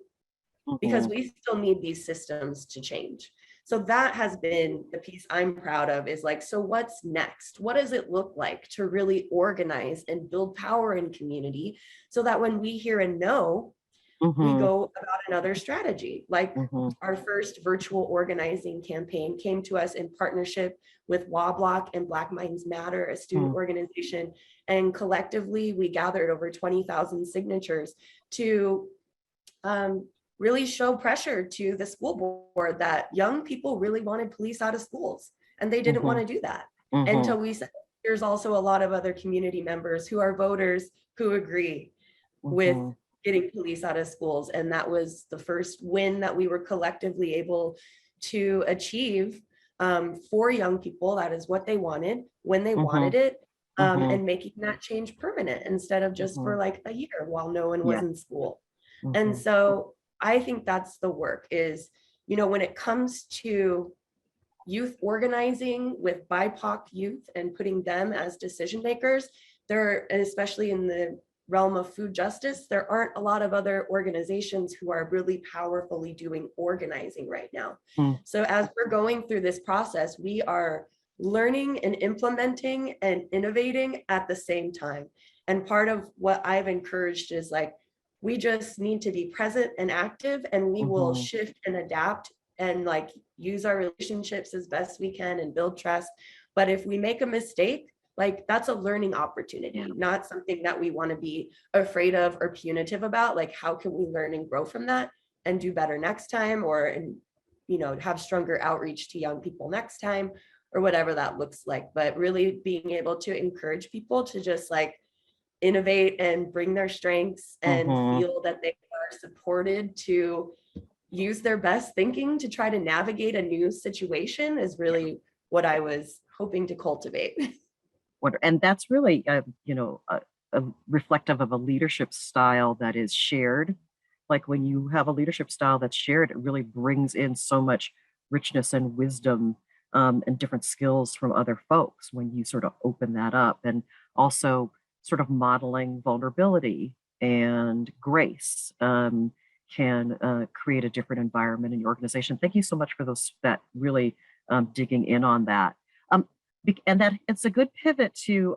Because we still need these systems to change. So that has been the piece I'm proud of, is like, so what's next? What does it look like to really organize and build power in community so that when we hear a no, we go about another strategy? Like our first virtual organizing campaign came to us in partnership with WABLOC and Black Minds Matter, a student organization. And collectively, we gathered over 20,000 signatures to really show pressure to the school board that young people really wanted police out of schools, and they didn't want to do that. And so we said, there's also a lot of other community members who are voters who agree with getting police out of schools. And that was the first win that we were collectively able to achieve for young people. That is what they wanted, when they wanted it, and making that change permanent instead of just for like a year while no one was in school. And so I think that's the work, is, you know, when it comes to youth organizing with BIPOC youth and putting them as decision makers, there, and especially in the realm of food justice, there aren't a lot of other organizations who are really powerfully doing organizing right now. So as we're going through this process, we are learning and implementing and innovating at the same time. And part of what I've encouraged is like, we just need to be present and active, and we will shift and adapt and like use our relationships as best we can and build trust. But if we make a mistake, like that's a learning opportunity, not something that we want to be afraid of or punitive about. Like, how can we learn and grow from that and do better next time, or, and, you know, have stronger outreach to young people next time, or whatever that looks like. But really being able to encourage people to just like innovate and bring their strengths and feel that they are supported to use their best thinking to try to navigate a new situation is really what I was hoping to cultivate. And that's really, you know, a reflective of a leadership style that is shared. Like when you have a leadership style that's shared, it really brings in so much richness and wisdom and different skills from other folks when you sort of open that up, and also sort of modeling vulnerability and grace can create a different environment in your organization. Thank you so much for that really digging in on that. And that it's a good pivot to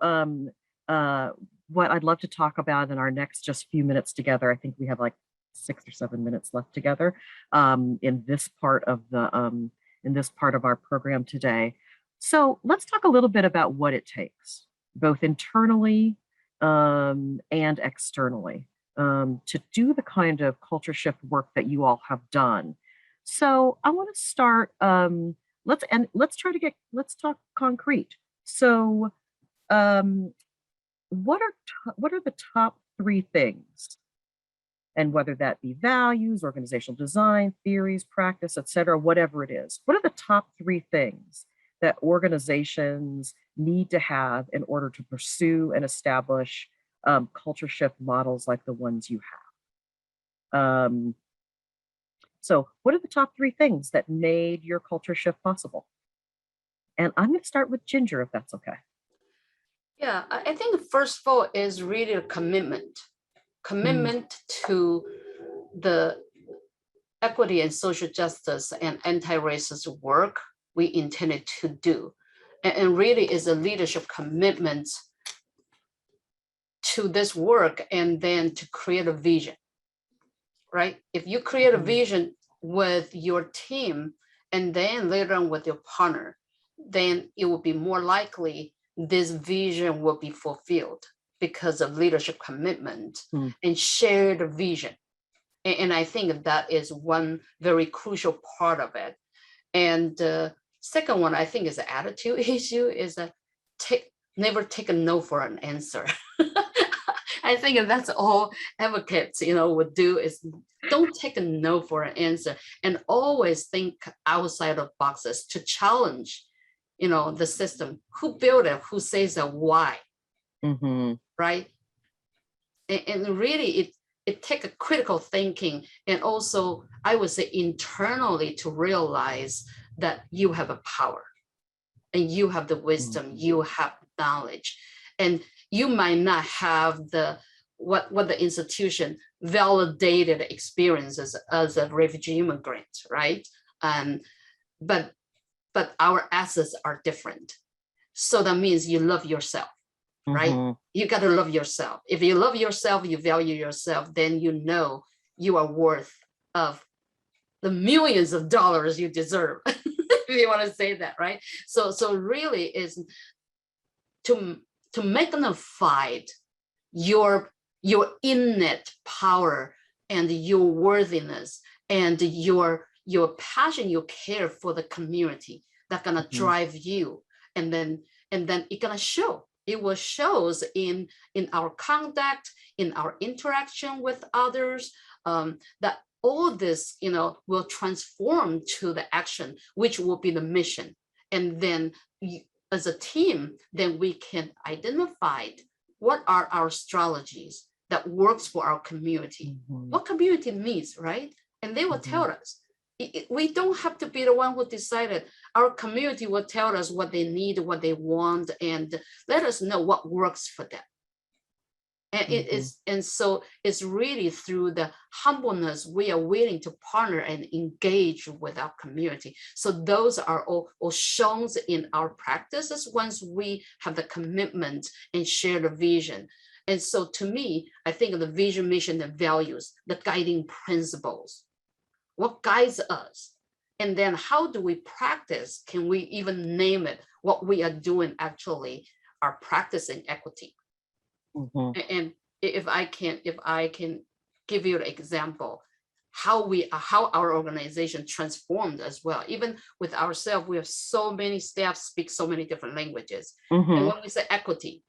what I'd love to talk about in our next just few minutes together. I think we have like 6 or 7 minutes left together in this part of our program today. So let's talk a little bit about what it takes, both internally and externally, to do the kind of culture shift work that you all have done. So I want to start. Let's talk concrete. So, what are the top 3 things, and whether that be values, organizational design, theories, practice, etc., whatever it is, what are the top 3 things that organizations need to have in order to pursue and establish culture shift models like the ones you have? So what are the top 3 things that made your culture shift possible? And I'm going to start with Ginger, if that's okay. Yeah, I think first of all is really a commitment to the equity and social justice and anti-racist work we intended to do. And really is a leadership commitment to this work, and then to create a vision, right? If you create a vision with your team and then later on with your partner, then it will be more likely this vision will be fulfilled because of leadership commitment and shared vision. And I think that is one very crucial part of it. And the second one, I think, is an attitude issue, is that never take a no for an answer. I think that's all advocates, would do, is don't take a no for an answer, and always think outside of boxes to challenge, the system. Who built it? Who says that? Why? Right? And really, it takes a critical thinking, and also, I would say, internally, to realize that you have a power, and you have the wisdom, you have knowledge, and you might not have the what the institution validated experiences as a refugee immigrant, right? But our assets are different. So that means you love yourself, right? You got to love yourself. If you love yourself, you value yourself, then you are worth of the millions of dollars you deserve, if you want to say that, right? So really is to magnify your innate power and your worthiness and your passion, your care for the community that's gonna drive you, and then it's gonna show. It will shows in our conduct, in our interaction with others, that all this, will transform to the action, which will be the mission. And then as a team, then we can identify what are our strategies that works for our community, what community needs, right? And they will tell us. We don't have to be the one who decided. Our community will tell us what they need, what they want, and let us know what works for them. And so it's really through the humbleness we are willing to partner and engage with our community. So those are all shown in our practices once we have the commitment and share the vision. And so to me, I think the vision, mission, and values, the guiding principles, what guides us, and then how do we practice? Can we even name it? What we are doing actually are practicing equity. And if I can give you an example, how our organization transformed as well. Even with ourselves, we have so many staff speak so many different languages. And when we say equity,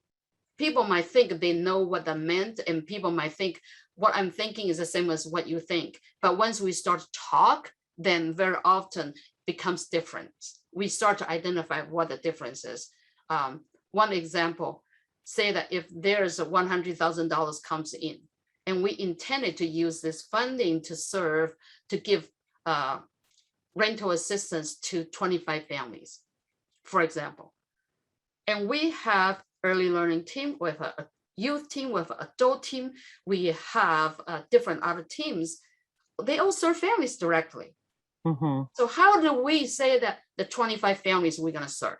people might think they know what that meant, and people might think what I'm thinking is the same as what you think. But once we start to talk, then very often becomes different. We start to identify what the difference is. One example, say that if there's a $100,000 comes in, and we intended to use this funding to give rental assistance to 25 families, for example. And we have early learning team with a youth team, with an adult team. We have different other teams. They all serve families directly. So how do we say that the 25 families we're gonna serve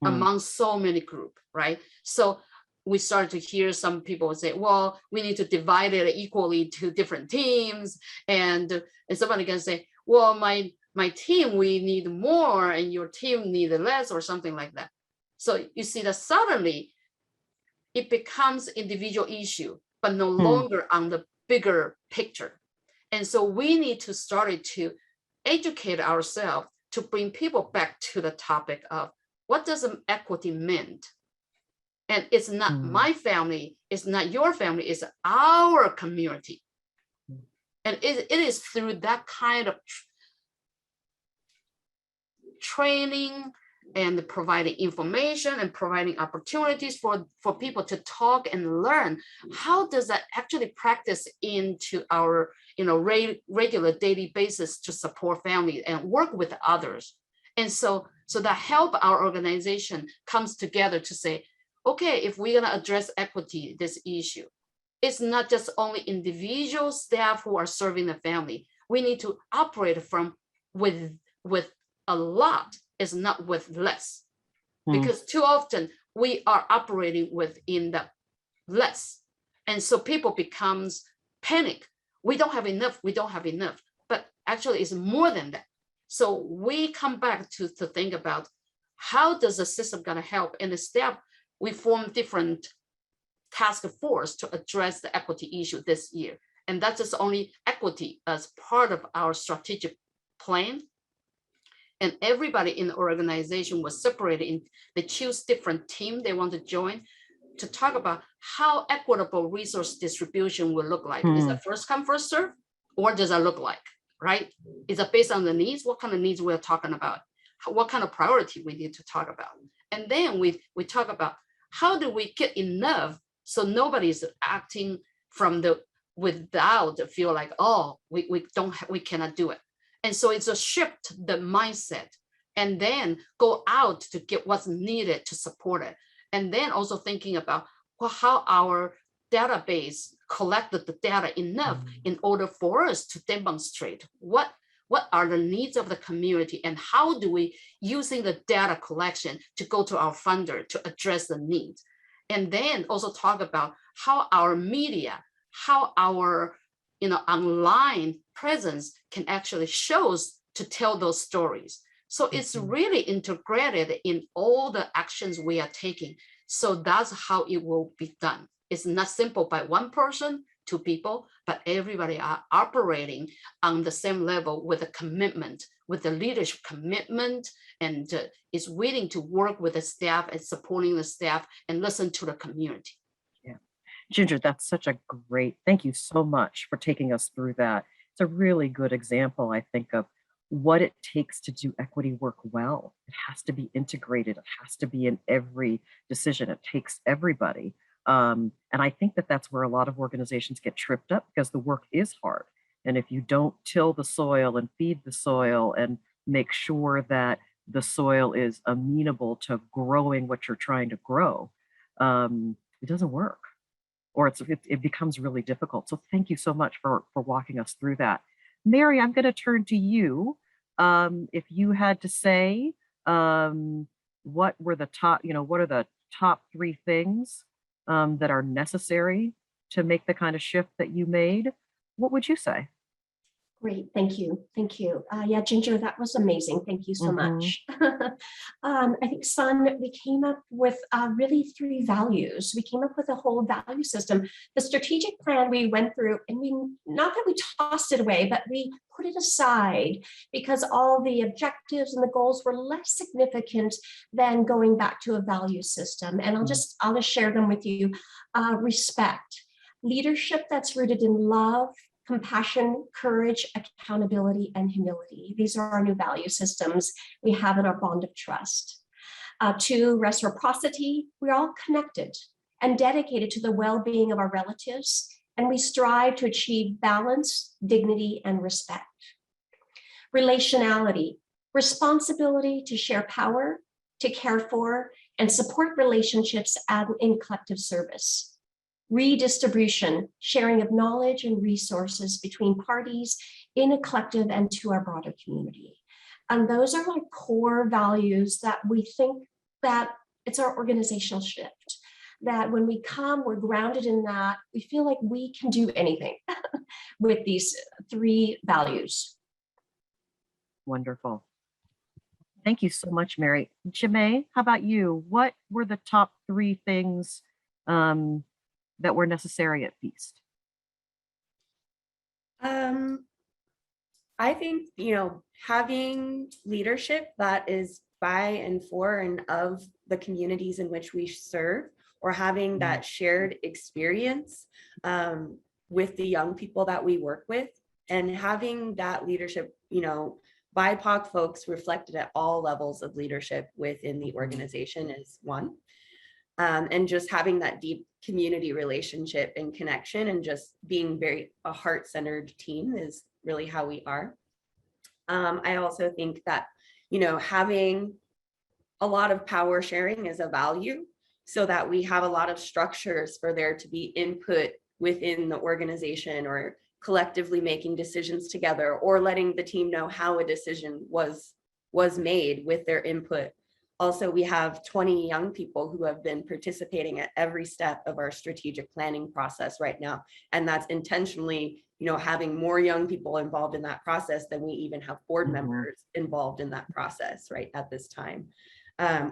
among so many groups, right? So we started to hear some people say, well, we need to divide it equally to different teams. And somebody can say, well, my team, we need more, and your team need less, or something like that. So you see that suddenly it becomes individual issue, but no longer on the bigger picture. And so we need to start to educate ourselves to bring people back to the topic of what does equity mean? And it's not my family, it's not your family, it's our community. And it is through that kind of training and providing information and providing opportunities for people to talk and learn. How does that actually practice into our regular daily basis to support families and work with others? And so that help our organization comes together to say, okay, if we're gonna address equity, this issue, it's not just only individual staff who are serving the family. We need to operate from with a lot, is not with less, because too often we are operating within the less, and so people becomes panic. We don't have enough. We don't have enough. But actually, it's more than that. So we come back to think about how does the system gonna help, and the staff. We form different task force to address the equity issue this year. And that is only equity as part of our strategic plan. and everybody in the organization was separated in, they choose different team they want to join to talk about how equitable resource distribution will look like. Is it first come, first serve? Or does that look like, right? Is it based on the needs? What kind of needs we're talking about? What kind of priority we need to talk about? And then we talk about how do we get enough so nobody's acting from the without feel like, oh, we cannot do it. And so it's a shift the mindset and then go out to get what's needed to support it. And then also thinking about how our database collected the data enough in order for us to demonstrate what are the needs of the community and how do we using the data collection to go to our funder to address the needs. And then also talk about how our media, how our online presence can actually shows to tell those stories. So it's really integrated in all the actions we are taking. So that's how it will be done. It's not simple by one person, two people, but everybody are operating on the same level with a commitment, with the leadership commitment, and is willing to work with the staff and supporting the staff and listen to the community. Yeah, Ginger, that's such a great, thank you so much for taking us through that. It's a really good example, I think, of what it takes to do equity work well. It has to be integrated. It has to be in every decision. It takes everybody. And I think that that's where a lot of organizations get tripped up because the work is hard. And if you don't till the soil and feed the soil and make sure that the soil is amenable to growing what you're trying to grow, it doesn't work, or it becomes really difficult. So thank you so much for walking us through that. Mary, I'm going to turn to you. If you had to say, what were the top, what are the top 3 things that are necessary to make the kind of shift that you made, what would you say? Great, thank you, thank you. Yeah, Ginger, that was amazing. Thank you so much. I think, SUNN, we came up with really 3 values. We came up with a whole value system. The strategic plan we went through, and not that we tossed it away, but we put it aside because all the objectives and the goals were less significant than going back to a value system. And I'll just share them with you. Respect, leadership that's rooted in love, compassion, courage, accountability, and humility. These are our new value systems we have in our bond of trust. 2, reciprocity. We're all connected and dedicated to the well-being of our relatives, and we strive to achieve balance, dignity, and respect. Relationality. Responsibility to share power, to care for, and support relationships in collective service. Redistribution, sharing of knowledge and resources between parties in a collective and to our broader community. And those are like core values that we think that it's our organizational shift, that when we come, we're grounded in that, we feel like we can do anything with these 3 values. Wonderful. Thank you so much, Mary. Jaimée, how about you? What were the top 3 things that were necessary at FEEST? I think, having leadership that is by and for and of the communities in which we serve, or having that shared experience with the young people that we work with, and having that leadership, BIPOC folks reflected at all levels of leadership within the organization is 1. And just having that deep community relationship and connection and just being very a heart-centered team is really how we are. I also think that, having a lot of power sharing is a value, so that we have a lot of structures for there to be input within the organization, or collectively making decisions together, or letting the team know how a decision was made with their input. Also, we have 20 young people who have been participating at every step of our strategic planning process right now. And that's intentionally, having more young people involved in that process than we even have board members involved in that process right at this time.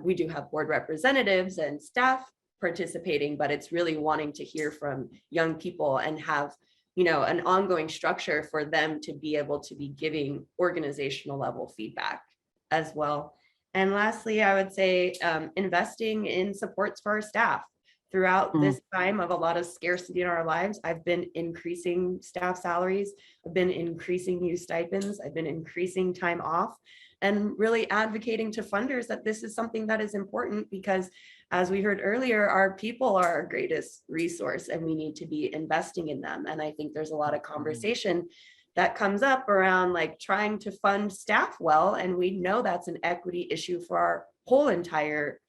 We do have board representatives and staff participating, but it's really wanting to hear from young people and have, an ongoing structure for them to be able to be giving organizational level feedback as well. And lastly, I would say investing in supports for our staff. Throughout this time of a lot of scarcity in our lives, I've been increasing staff salaries, I've been increasing youth stipends, I've been increasing time off, and really advocating to funders that this is something that is important because, as we heard earlier, our people are our greatest resource and we need to be investing in them. And I think there's a lot of conversation that comes up around like trying to fund staff well, and we know that's an equity issue for our whole entire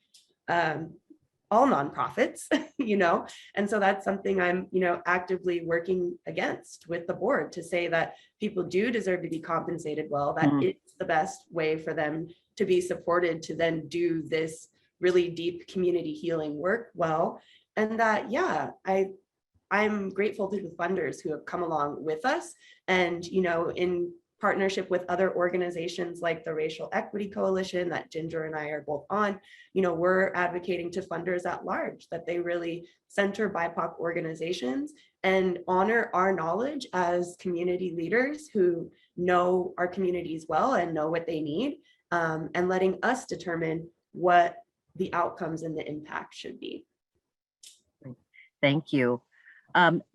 all nonprofits, you know, and so that's something I'm, you know, actively working against with the board to say that people do deserve to be compensated well, that it's the best way for them to be supported to then do this really deep community healing work well, and that, yeah, I'm grateful to the funders who have come along with us, and, you know, in partnership with other organizations like the Racial Equity Coalition that Ginger and I are both on, you know, we're advocating to funders at large that they really center BIPOC organizations and honor our knowledge as community leaders who know our communities well and know what they need, and letting us determine what the outcomes and the impact should be. Thank you.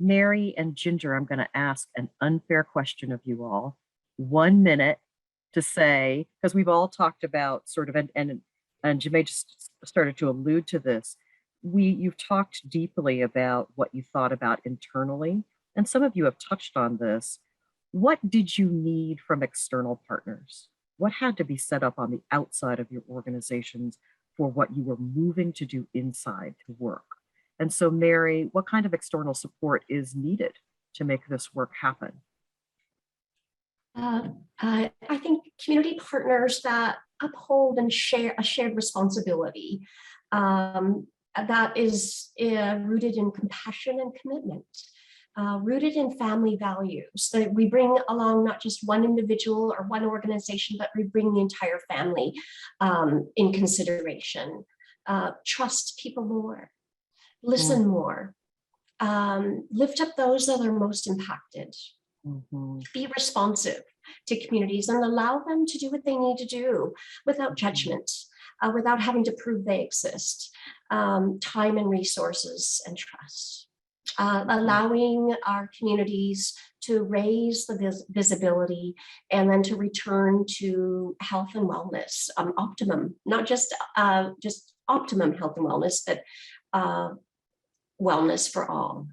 Mary and Ginger, I'm going to ask an unfair question of you all. 1 minute to say, because we've all talked about sort of, and Jaimée just started to allude to this, you've talked deeply about what you thought about internally, and some of you have touched on this. What did you need from external partners? What had to be set up on the outside of your organizations for what you were moving to do inside to work? And so, Mary, what kind of external support is needed to make this work happen? I think community partners that uphold and share a shared responsibility that is rooted in compassion and commitment, rooted in family values, that we bring along not just one individual or one organization, but we bring the entire family in consideration. Trust people more, listen more, lift up those that are most impacted. Be responsive to communities and allow them to do what they need to do without judgment, without having to prove they exist. Time and resources and trust. Allowing our communities to raise the visibility and then to return to health and wellness, optimum, not just optimum health and wellness, but wellness for all.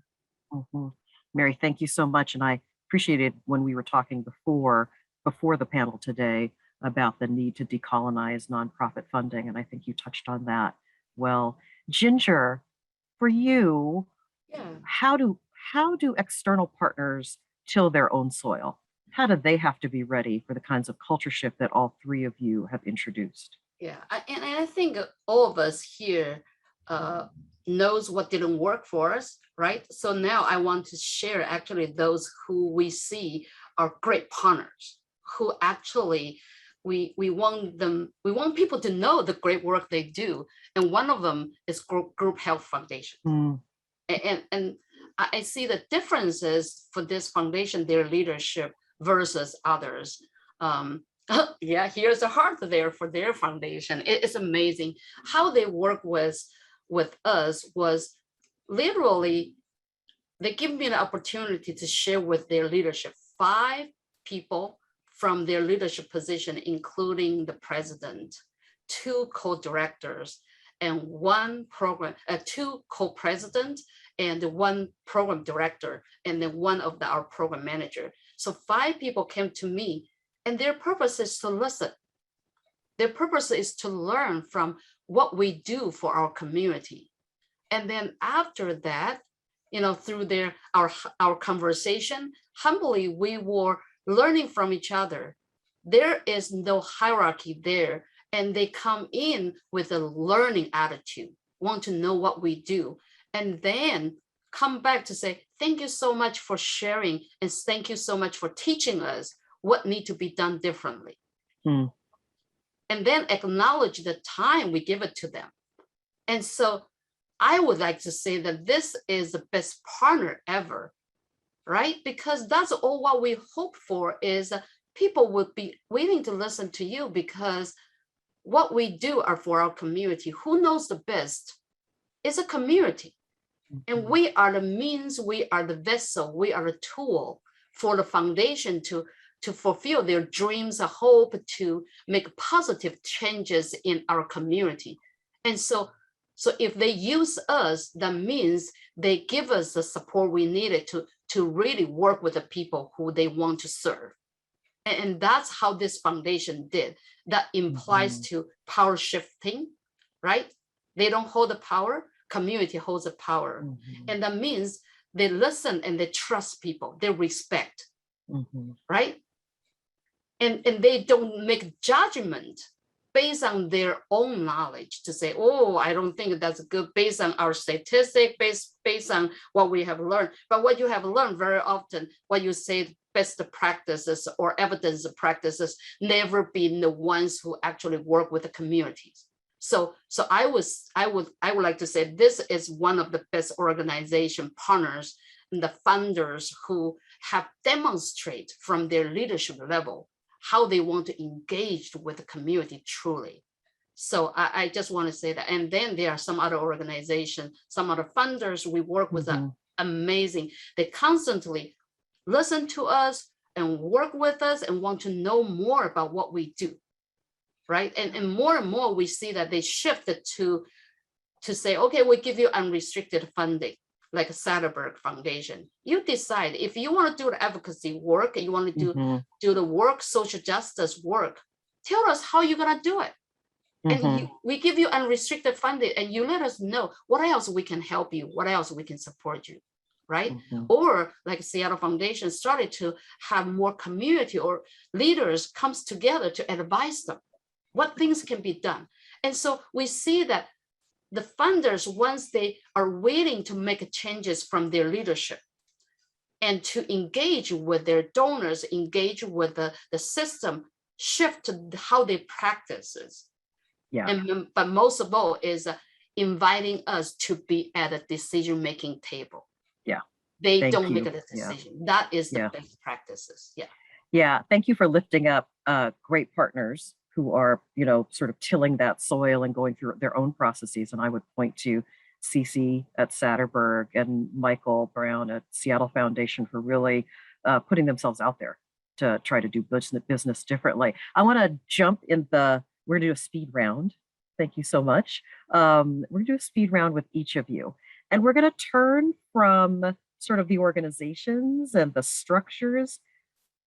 Mary, thank you so much. And I appreciated when we were talking before the panel today about the need to decolonize nonprofit funding. And I think you touched on that well. Ginger, for you, how do external partners till their own soil? How do they have to be ready for the kinds of culture shift that all three of you have introduced? Yeah, and I think all of us here knows what didn't work for us, right? So now I want to share actually those who we see are great partners, who actually we want people to know the great work they do. And one of them is Group Health Foundation. And I see the differences for this foundation, their leadership versus others. Yeah, here's a heart there for their foundation. It's amazing how they work with us. Was literally, they give me the opportunity to share with their leadership 5 people from their leadership position, including the president, 2 co-directors, and 1 program, 2 co-presidents, and 1 program director, and then 1 of our program manager. So 5 people came to me, and their purpose is to listen. Their purpose is to learn from what we do for our community. And then after that, through our conversation, humbly, we were learning from each other. There is no hierarchy there. And they come in with a learning attitude, want to know what we do, and then come back to say, thank you so much for sharing, and thank you so much for teaching us what needs to be done differently. And then acknowledge the time we give it to them. And so I would like to say that this is the best partner ever, right? Because that's all what we hope for is people would be willing to listen to you, because what we do are for our community. Who knows the best? It's a community. And we are the means, we are the vessel, we are the tool for the foundation to fulfill their dreams, a hope, to make positive changes in our community. And so if they use us, that means they give us the support we needed to really work with the people who they want to serve. And that's how this foundation did. That implies to power shifting, right? They don't hold the power, community holds the power. And that means they listen and they trust people, they respect, right? And they don't make judgment based on their own knowledge to say, oh, I don't think that's good based on our statistic, based on what we have learned. But what you have learned very often, what you say best practices or evidence practices, never been the ones who actually work with the communities. So I would like to say this is one of the best organization partners and the funders who have demonstrated from their leadership level how they want to engage with the community truly. So I just want to say that. And then there are some other organizations, some other funders we work with are amazing. They constantly listen to us and work with us and want to know more about what we do, right? And more we see that they shifted to say, okay, we give you unrestricted funding, like a Satterberg Foundation. You decide if you want to do the advocacy work, you want to do the work, social justice work, tell us how you're gonna do it. And we give you unrestricted funding and you let us know what else we can help you, what else we can support you, right? Or like Seattle Foundation started to have more community or leaders comes together to advise them what things can be done. And so we see that the funders, once they are willing to make changes from their leadership and to engage with their donors, engage with the system, shift to how they practice it. But most of all is inviting us to be at a decision-making table. They don't make a decision. That is the best practices. Thank you for lifting up great partners who are, sort of tilling that soil and going through their own processes. And I would point to Cece at Satterberg and Michael Brown at Seattle Foundation for really putting themselves out there to try to do business differently. I want to jump in we're going to do a speed round. Thank you so much. We're going to do a speed round with each of you. And we're going to turn from sort of the organizations and the structures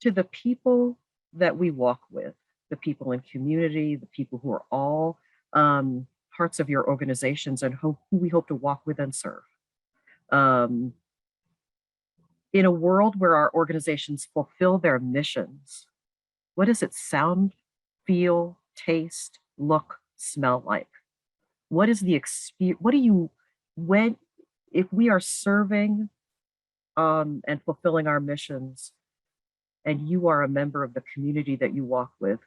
to the people that we walk with. The people in community, the people who are all parts of your organizations and who we hope to walk with and serve. In a world where our organizations fulfill their missions, what does it sound, feel, taste, look, smell like? What is the experience? If we are serving and fulfilling our missions and you are a member of the community that you walk with,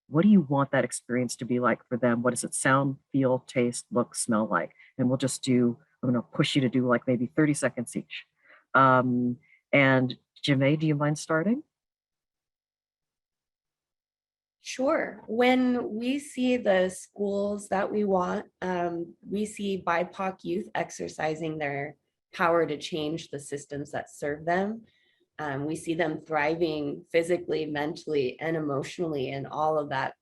what do you want that experience to be like for them? What does it sound, feel, taste, look, smell like? And we'll just I'm going to push you to do like maybe 30 seconds each. And Jaimée, do you mind starting? Sure. When we see the schools that we want, we see BIPOC youth exercising their power to change the systems that serve them. We see them thriving physically, mentally, and emotionally, and all of that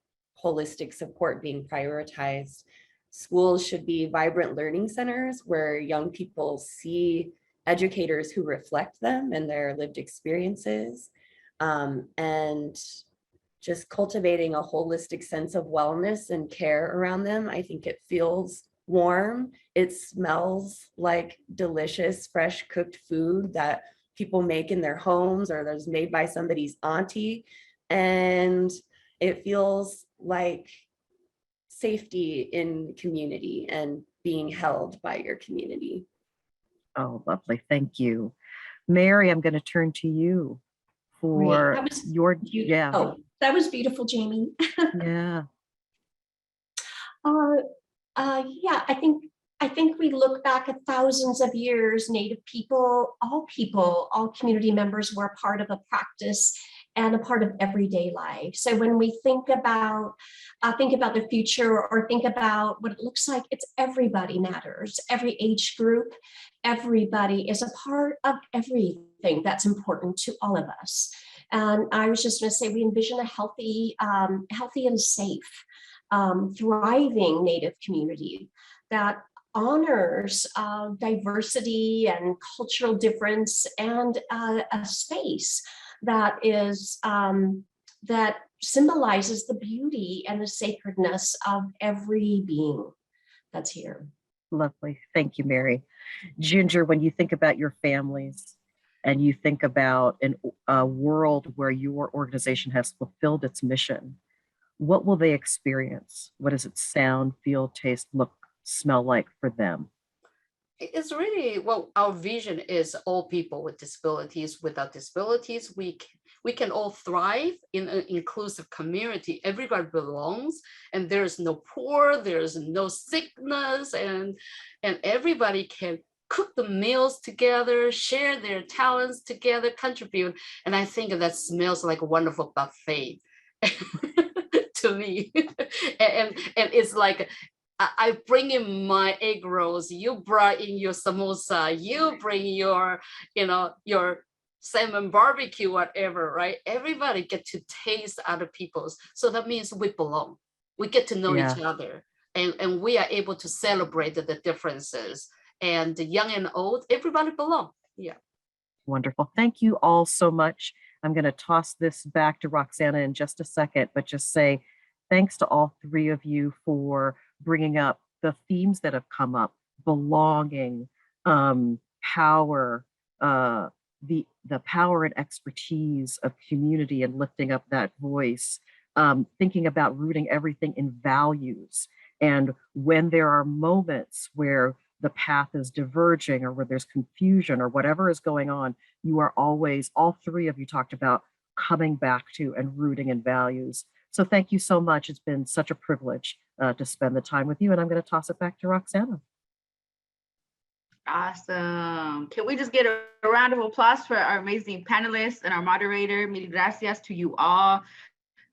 holistic support being prioritized. Schools should be vibrant learning centers where young people see educators who reflect them and their lived experiences, and just cultivating a holistic sense of wellness and care around them. I think it feels warm. It smells like delicious, fresh cooked food that people make in their homes or that's made by somebody's auntie. And it feels like safety in community and being held by your community. Oh, lovely. Thank you. Mary, I'm going to turn to you for your, Oh, that was beautiful, Jaimée. I think we look back at thousands of years, Native people, all community members were part of a practice. and a part of everyday life. So when we think about the future or think about what it looks like, it's everybody matters, every age group, everybody is a part of everything that's important to all of us. And I was just going to say, we envision a healthy and safe, thriving Native community that honors diversity and cultural difference, and a space that is that symbolizes the beauty and the sacredness of every being that's here. Lovely. Thank you, Mary. Ginger, when you think about your families and you think about a world where your organization has fulfilled its mission, what will they experience? What does it sound, feel, taste, look, smell like for them? It's really, well, our vision is all people with disabilities, without disabilities, we can all thrive in an inclusive community. Everybody belongs, and there's no poor, there's no sickness, and everybody can cook the meals together, share their talents together, contribute. And I think that smells like a wonderful buffet to me. and it's like, I bring in my egg rolls, you brought in your samosa, you bring your, your salmon barbecue, whatever, right? Everybody get to taste other people's. So that means we belong. We get to know each other, and we are able to celebrate the differences. And the young and old, everybody belong. Yeah. Wonderful. Thank you all so much. I'm going to toss this back to Roxana in just a second, but just say thanks to all three of you for bringing up the themes that have come up: belonging, power, the power and expertise of community and lifting up that voice, thinking about rooting everything in values. And when there are moments where the path is diverging or where there's confusion or whatever is going on, you are always, all three of you talked about coming back to and rooting in values. So thank you so much. It's been such a privilege to spend the time with you. And I'm going to toss it back to Roxana. Awesome. Can we just get a round of applause for our amazing panelists and our moderator? Mil gracias to you all,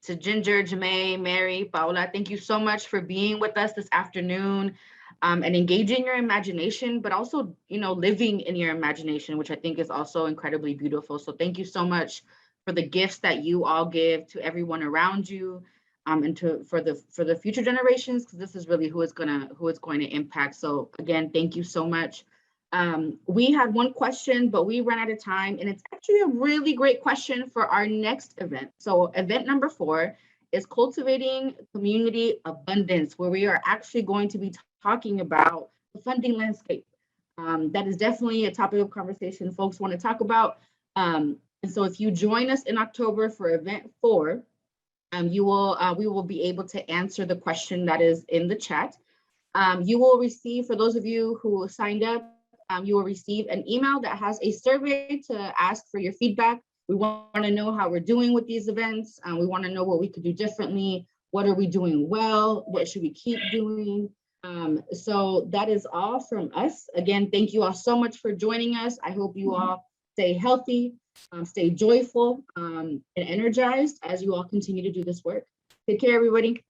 to Ginger, Jaimée, Mary, Paola. Thank you so much for being with us this afternoon and engaging your imagination, but also, living in your imagination, which I think is also incredibly beautiful. So thank you so much for the gifts that you all give to everyone around you, and for the future generations, because this is really who it's going to impact. So again, thank you so much. We had one question, but we ran out of time, and it's actually a really great question for our next event. So event number 4 is Cultivating Community Abundance, where we are actually going to be talking about the funding landscape. That is definitely a topic of conversation folks want to talk about. And so if you join us in October for event 4, we will be able to answer the question that is in the chat. You will receive, for those of you who signed up, you will receive an email that has a survey to ask for your feedback. We want to know how we're doing with these events. We want to know what we could do differently. What are we doing well? What should we keep doing? So that is all from us. Again, thank you all so much for joining us. I hope you all stay healthy, stay joyful, and energized as you all continue to do this work. Take care, everybody.